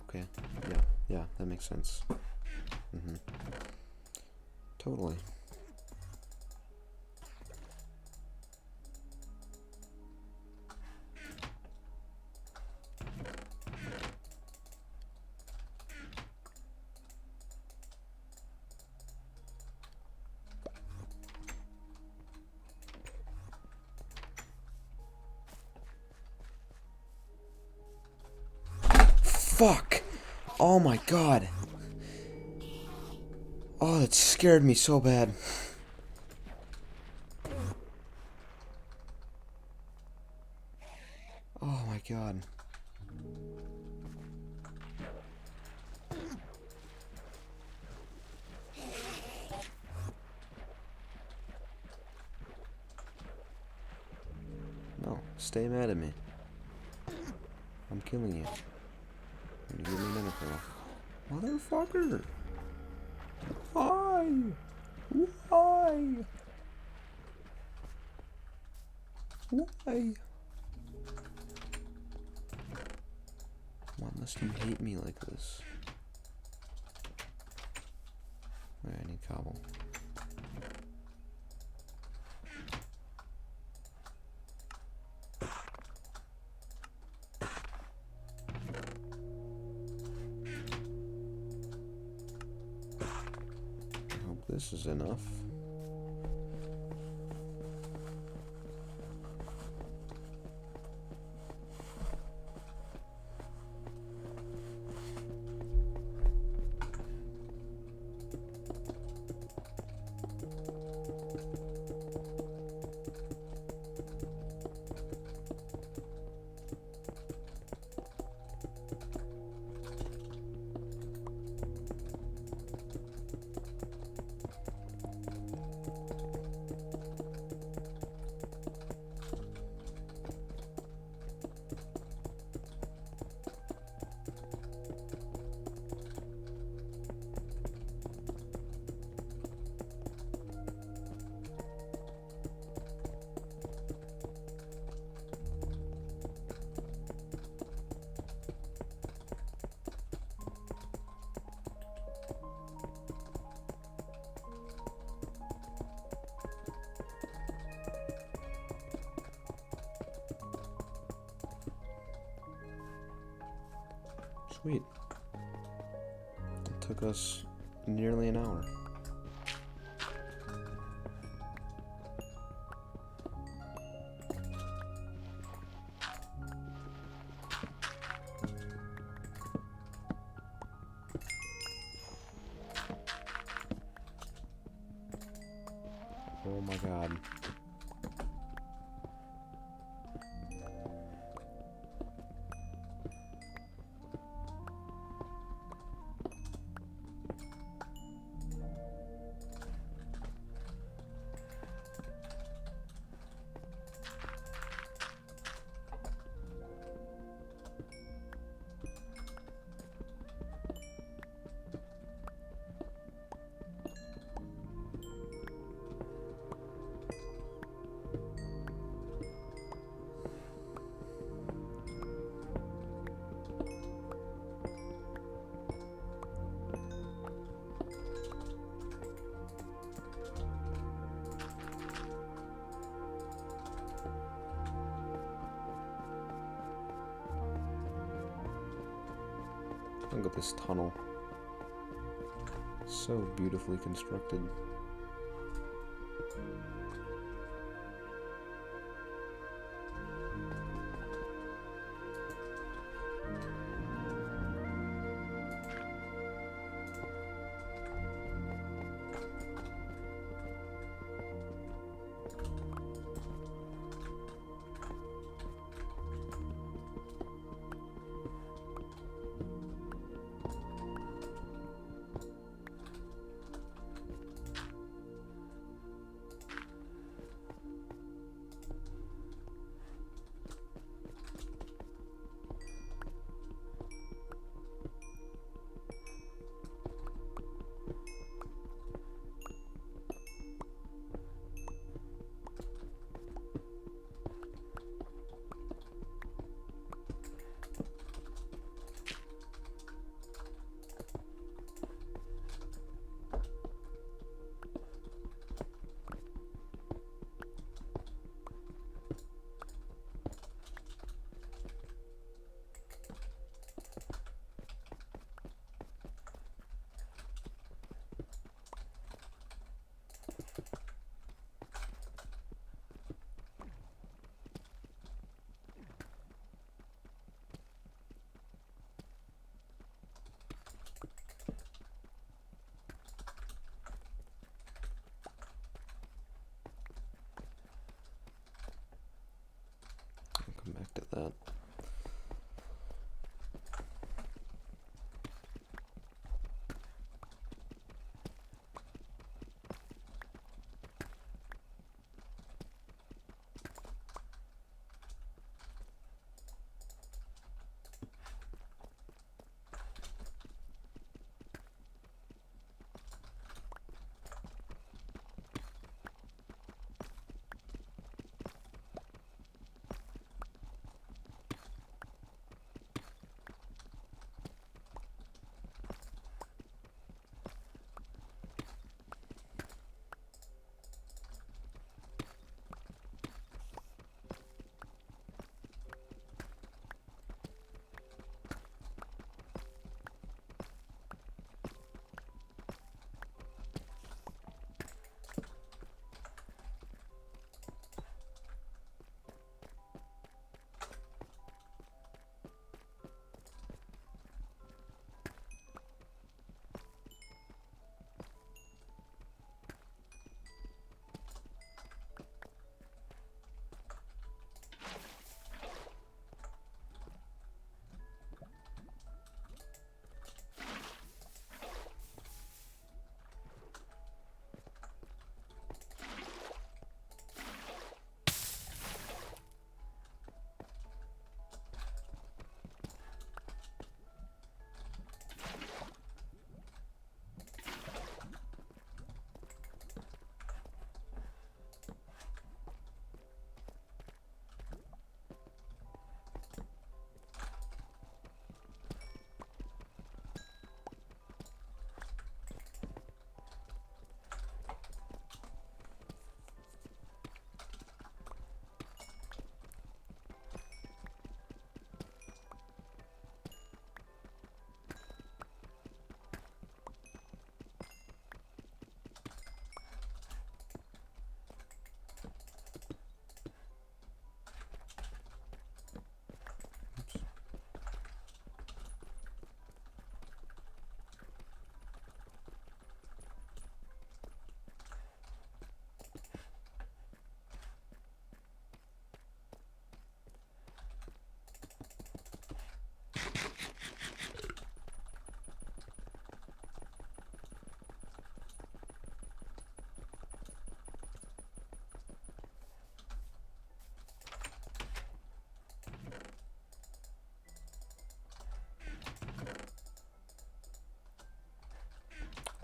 okay, yeah, that makes sense. Totally. fuck! Oh my god. Oh, that scared me so bad. Oh my god. No, stay mad at me. I'm killing you. You give me another motherfucker! Why? Why? Why? Why must you hate me like this? Alright, I need cobble. I hope this is enough. Sweet. It took us nearly an hour. Oh my god. Look at this tunnel. So beautifully constructed. sucked at that.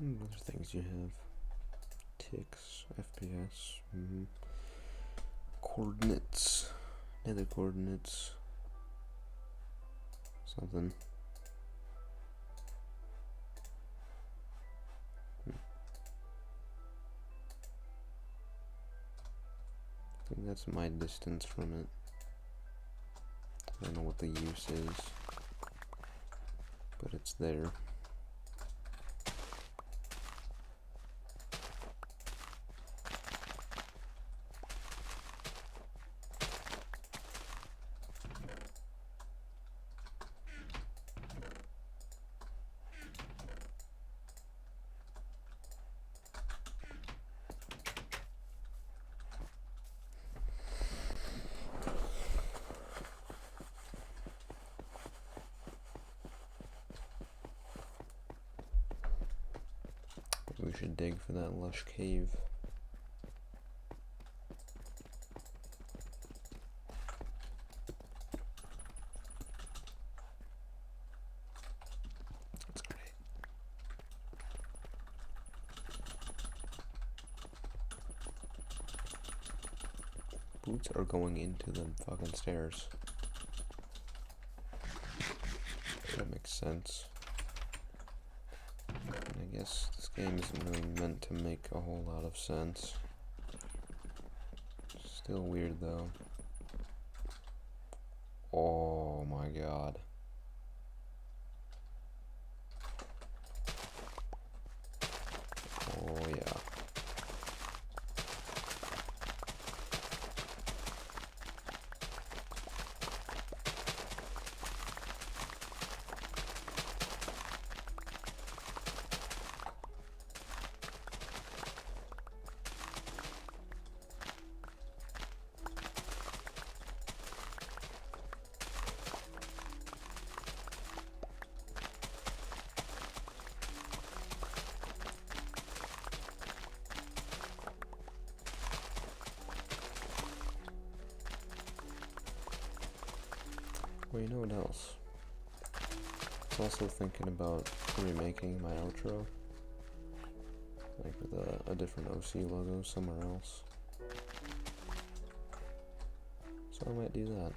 Other things you have. Ticks, FPS, coordinates, nether coordinates, something. I think that's my distance from it. I don't know what the use is, but it's there. We should dig for that lush cave. That's great. Boots are going into the fucking stairs. That makes sense. I guess this game isn't really meant to make a whole lot of sense. Still weird though. Oh my god. Oh yeah. Oh, you know what else? I was also thinking about remaking my outro, like with a different OC logo somewhere else. So I might do that.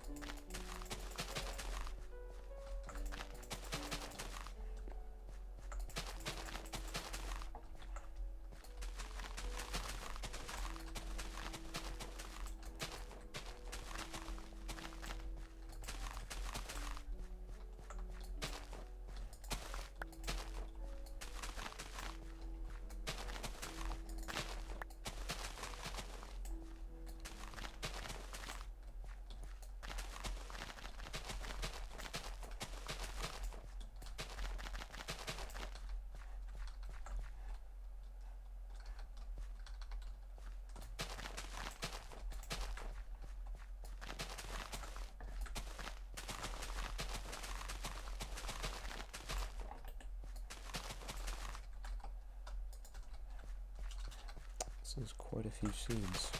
This is quite a few seeds.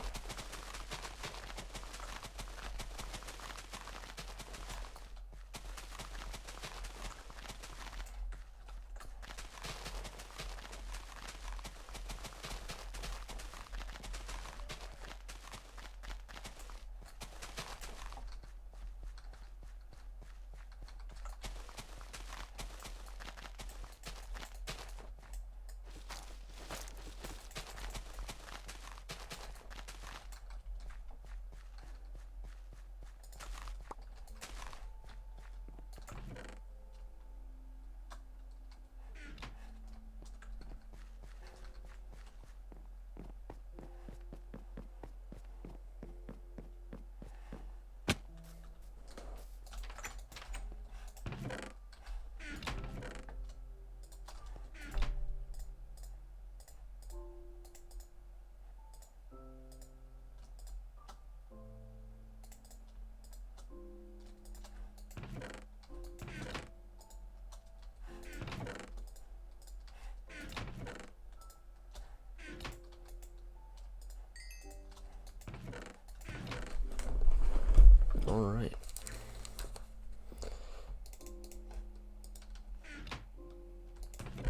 Alright.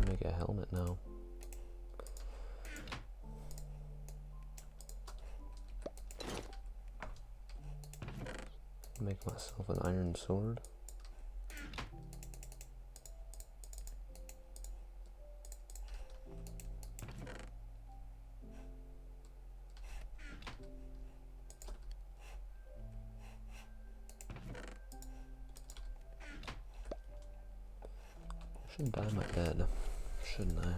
Make a helmet now. Make myself an iron sword. I should dye my bed, shouldn't I?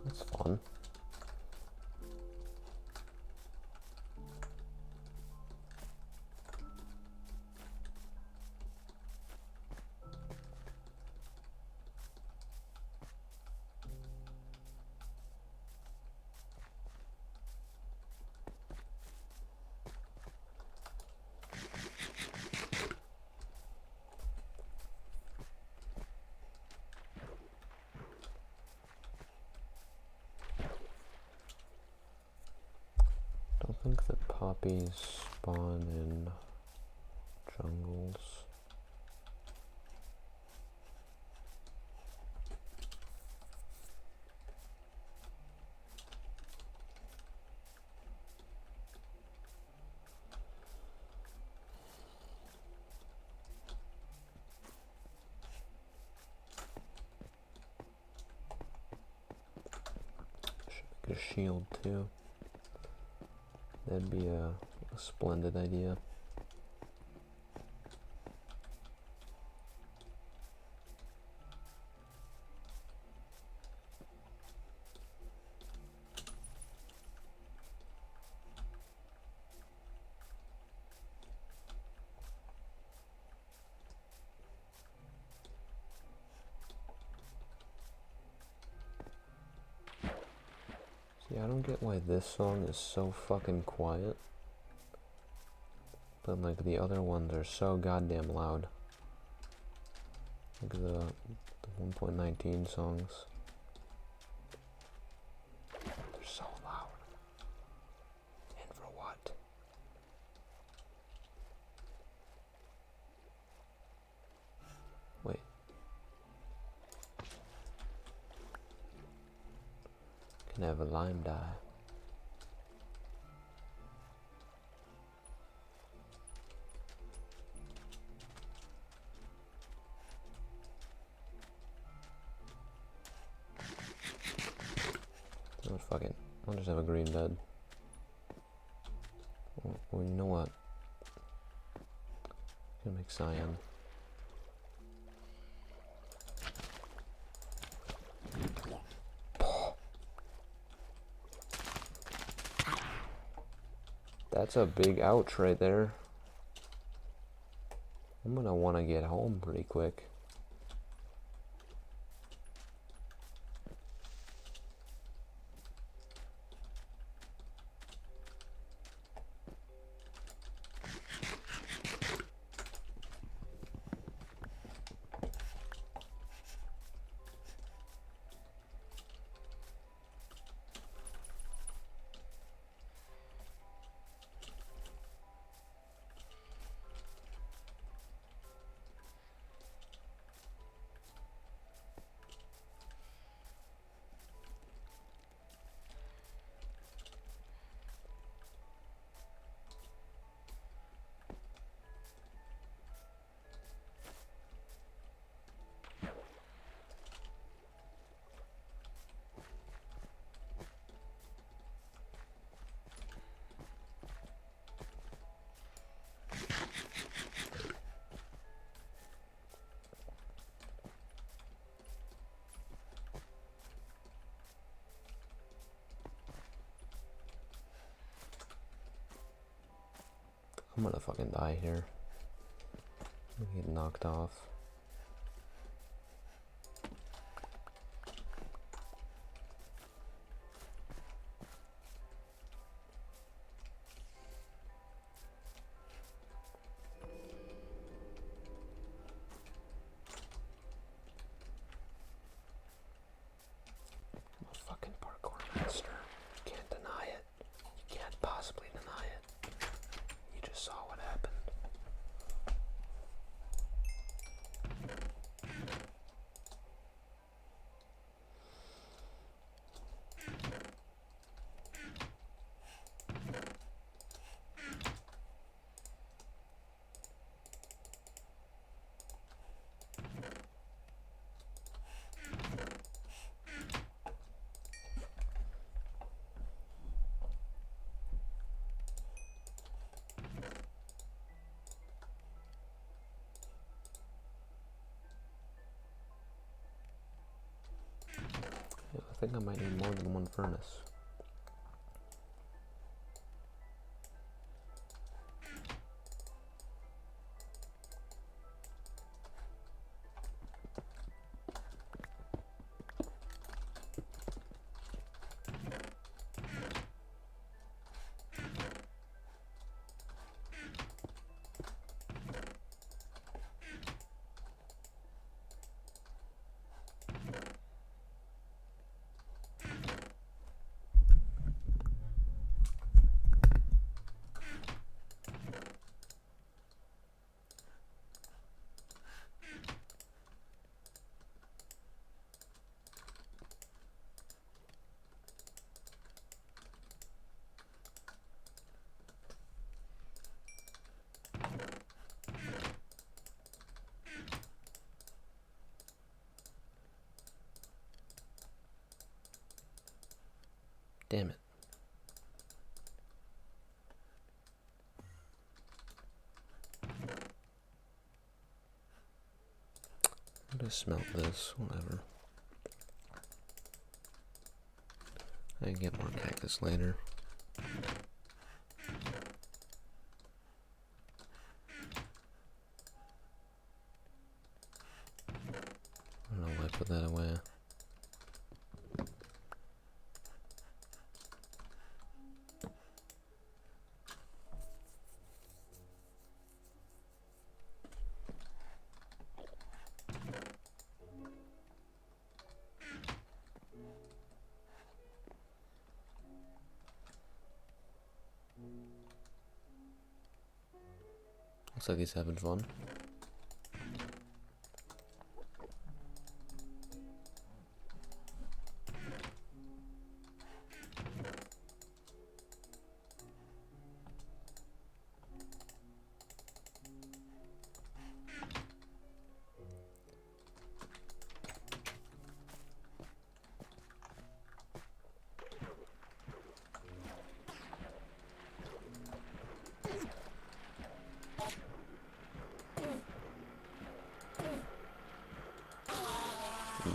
That's fun. I think that poppies spawn in jungles. Should make a shield too. That'd be a splendid idea. See, I don't get why this song is so fucking quiet, but like the other ones are so goddamn loud. Look at the 1.19 songs. They're so loud. And for what? Wait. Can have a lime dye. Oh, fuck it. I'll just have a green bed. Well, you know what? I'm gonna make cyan. That's a big ouch right there. I'm gonna want to get home pretty quick. I'm gonna fucking die here. I'm gonna get knocked off. I'm a fucking parkour master. You can't deny it. You can't possibly deny it. You just saw what happened. Yeah, I think I might need more than one furnace. Damn it. I'll just smelt this, whatever. I can get more cactus later. I don't know why I put that away. Looks like he's having fun.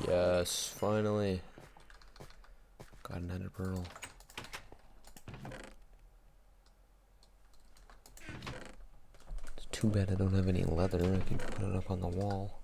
Yes, finally. Got an ender pearl. It's too bad I don't have any leather. I could put it up on the wall.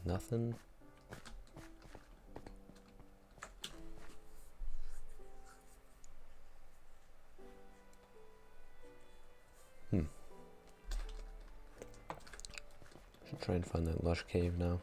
Nothing. Should try and find that lush cave now.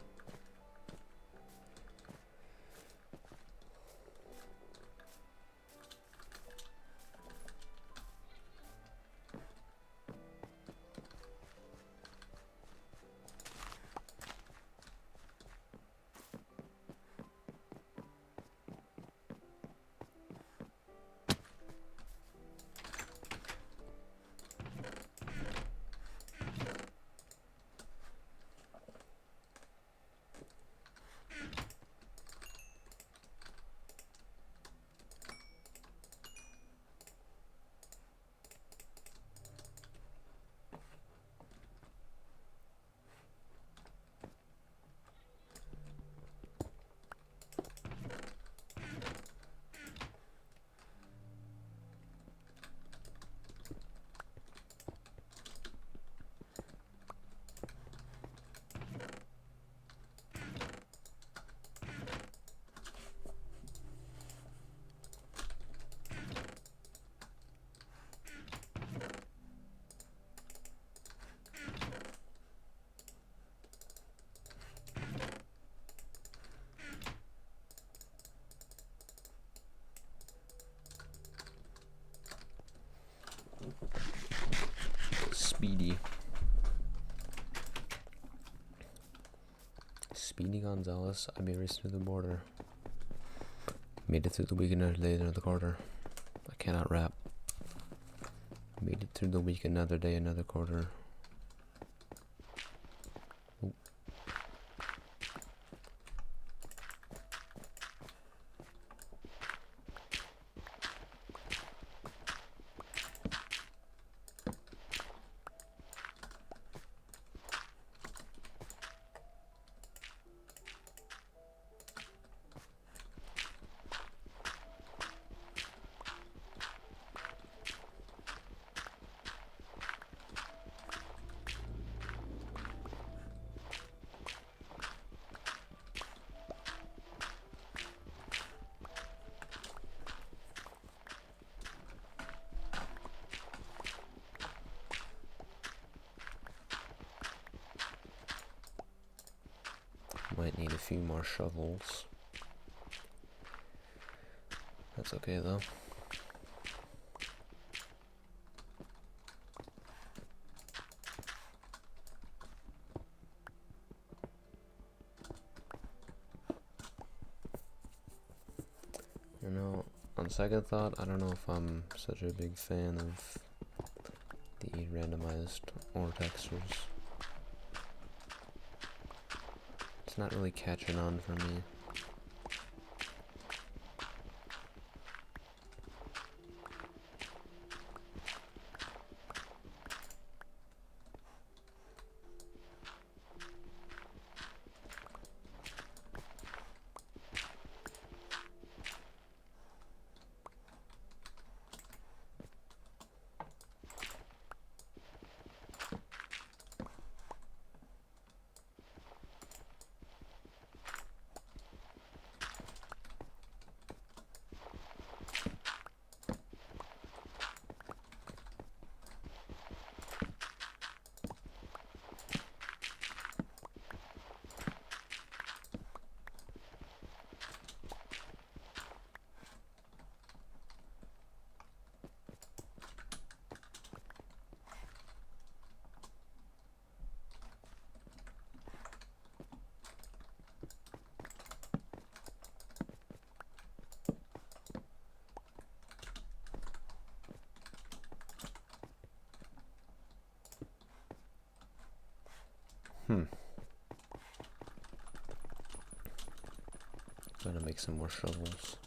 Speedy. Speedy Gonzalez, I be racing through the border. Made it through the week another day, another quarter. I cannot rap. Made it through the week another day, another quarter. Ooh. Might need a few more shovels. That's okay though. You know, on second thought, I don't know if I'm such a big fan of the randomized ore textures. It's not really catching on for me. Gonna make some more shovels.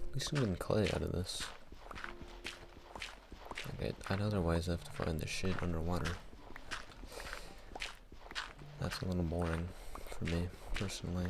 At least I'm getting clay out of this. Okay, I'd otherwise have to find the shit underwater. That's a little boring for me, personally.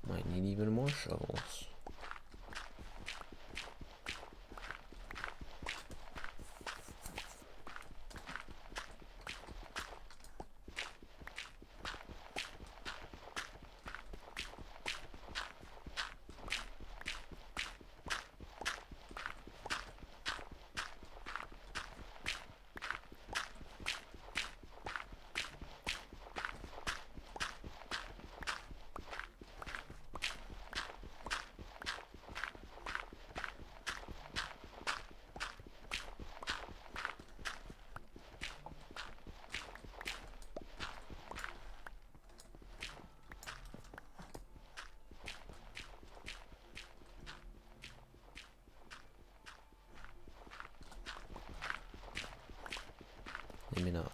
Might need even more shovels. Maybe not.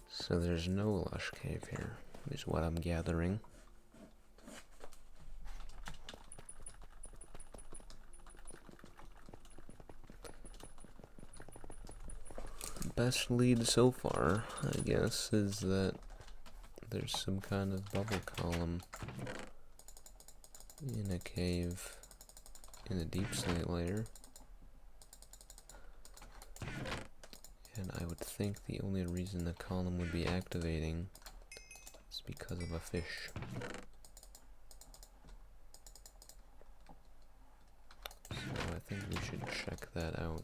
So there's no lush cave here, is what I'm gathering. Best lead so far, I guess, is that there's some kind of bubble column in a cave in the deep slate layer. And I would think the only reason the column would be activating is because of a fish. So I think we should check that out.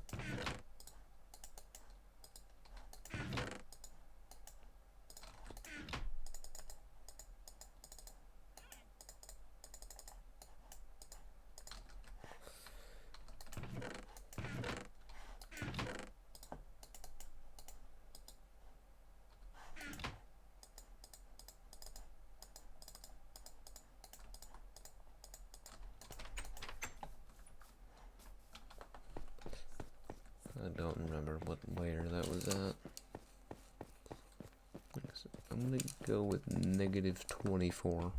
I don't remember what layer that was at. I'm gonna go with -24.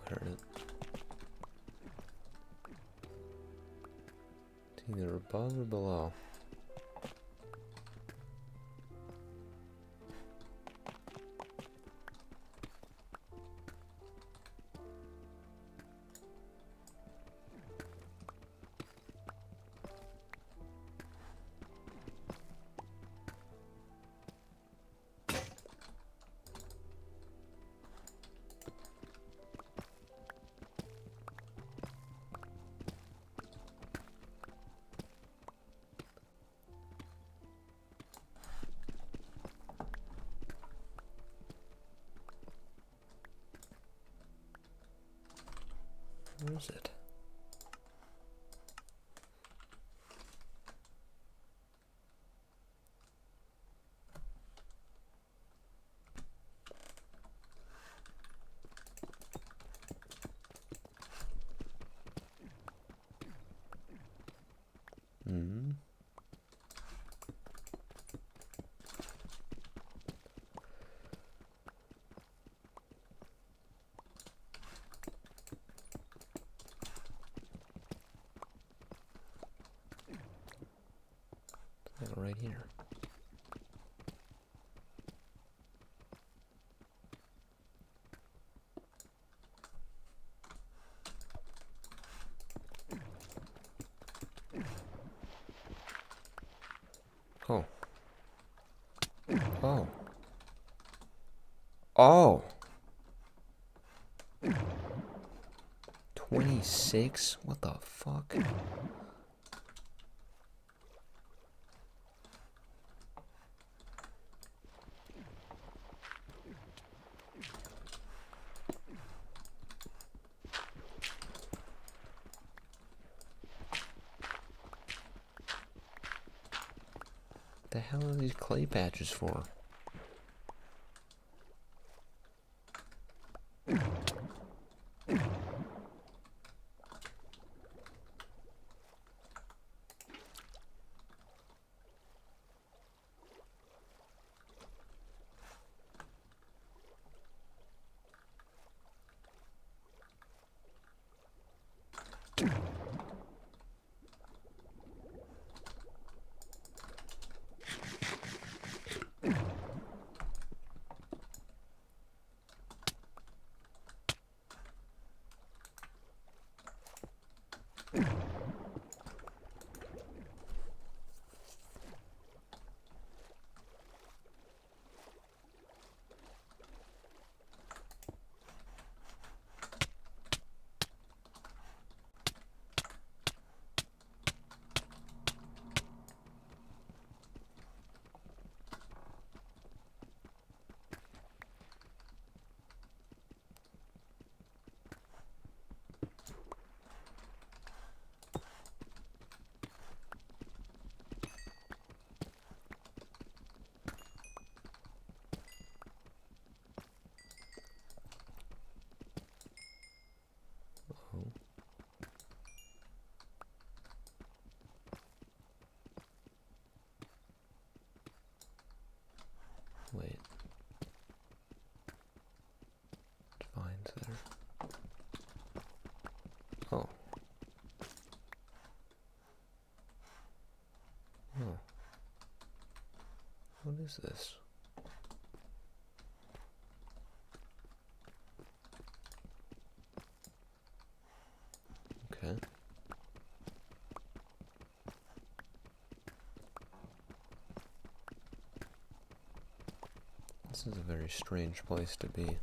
Heard it. It's either above or below. Where is it? Hmm. Like right here. Oh. Oh. Oh. 26? What the fuck? The hell are these clay patches for? is this? Okay. This is a very strange place to be.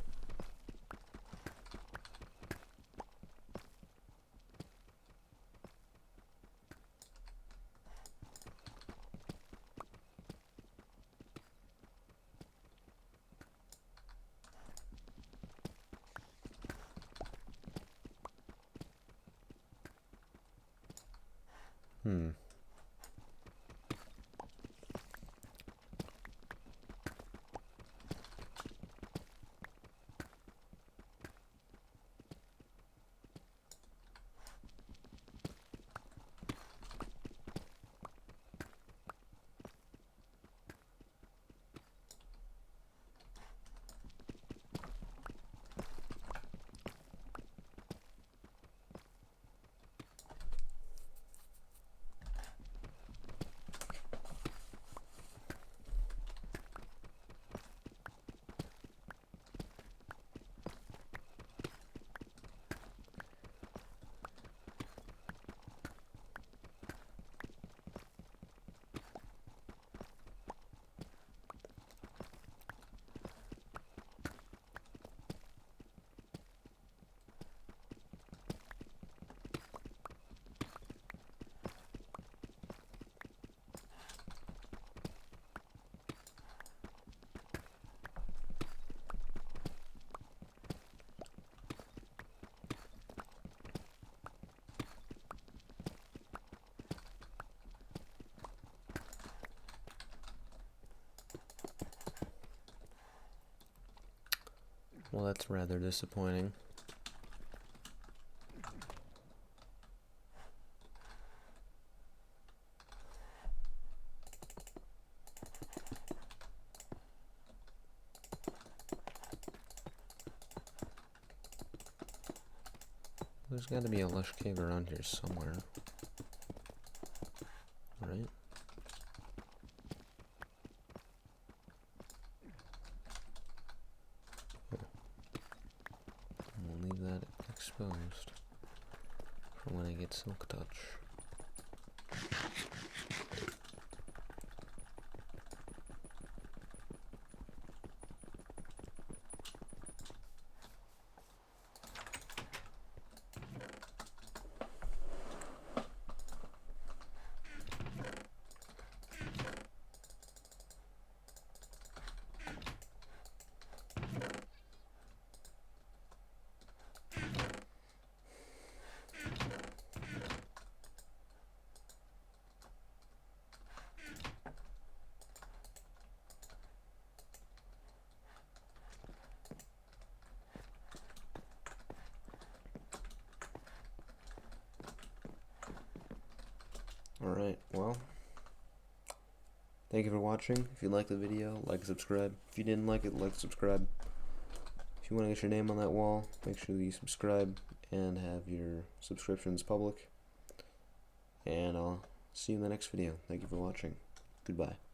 Hmm. Well, that's rather disappointing. There's got to be a lush cave around here somewhere. Right? We'll leave that exposed for when I get Silk Touch. Alright, well, thank you for watching. If you liked the video, like, subscribe. If you didn't like it, like, subscribe. If you want to get your name on that wall, make sure that you subscribe and have your subscriptions public. And I'll see you in the next video. Thank you for watching. Goodbye.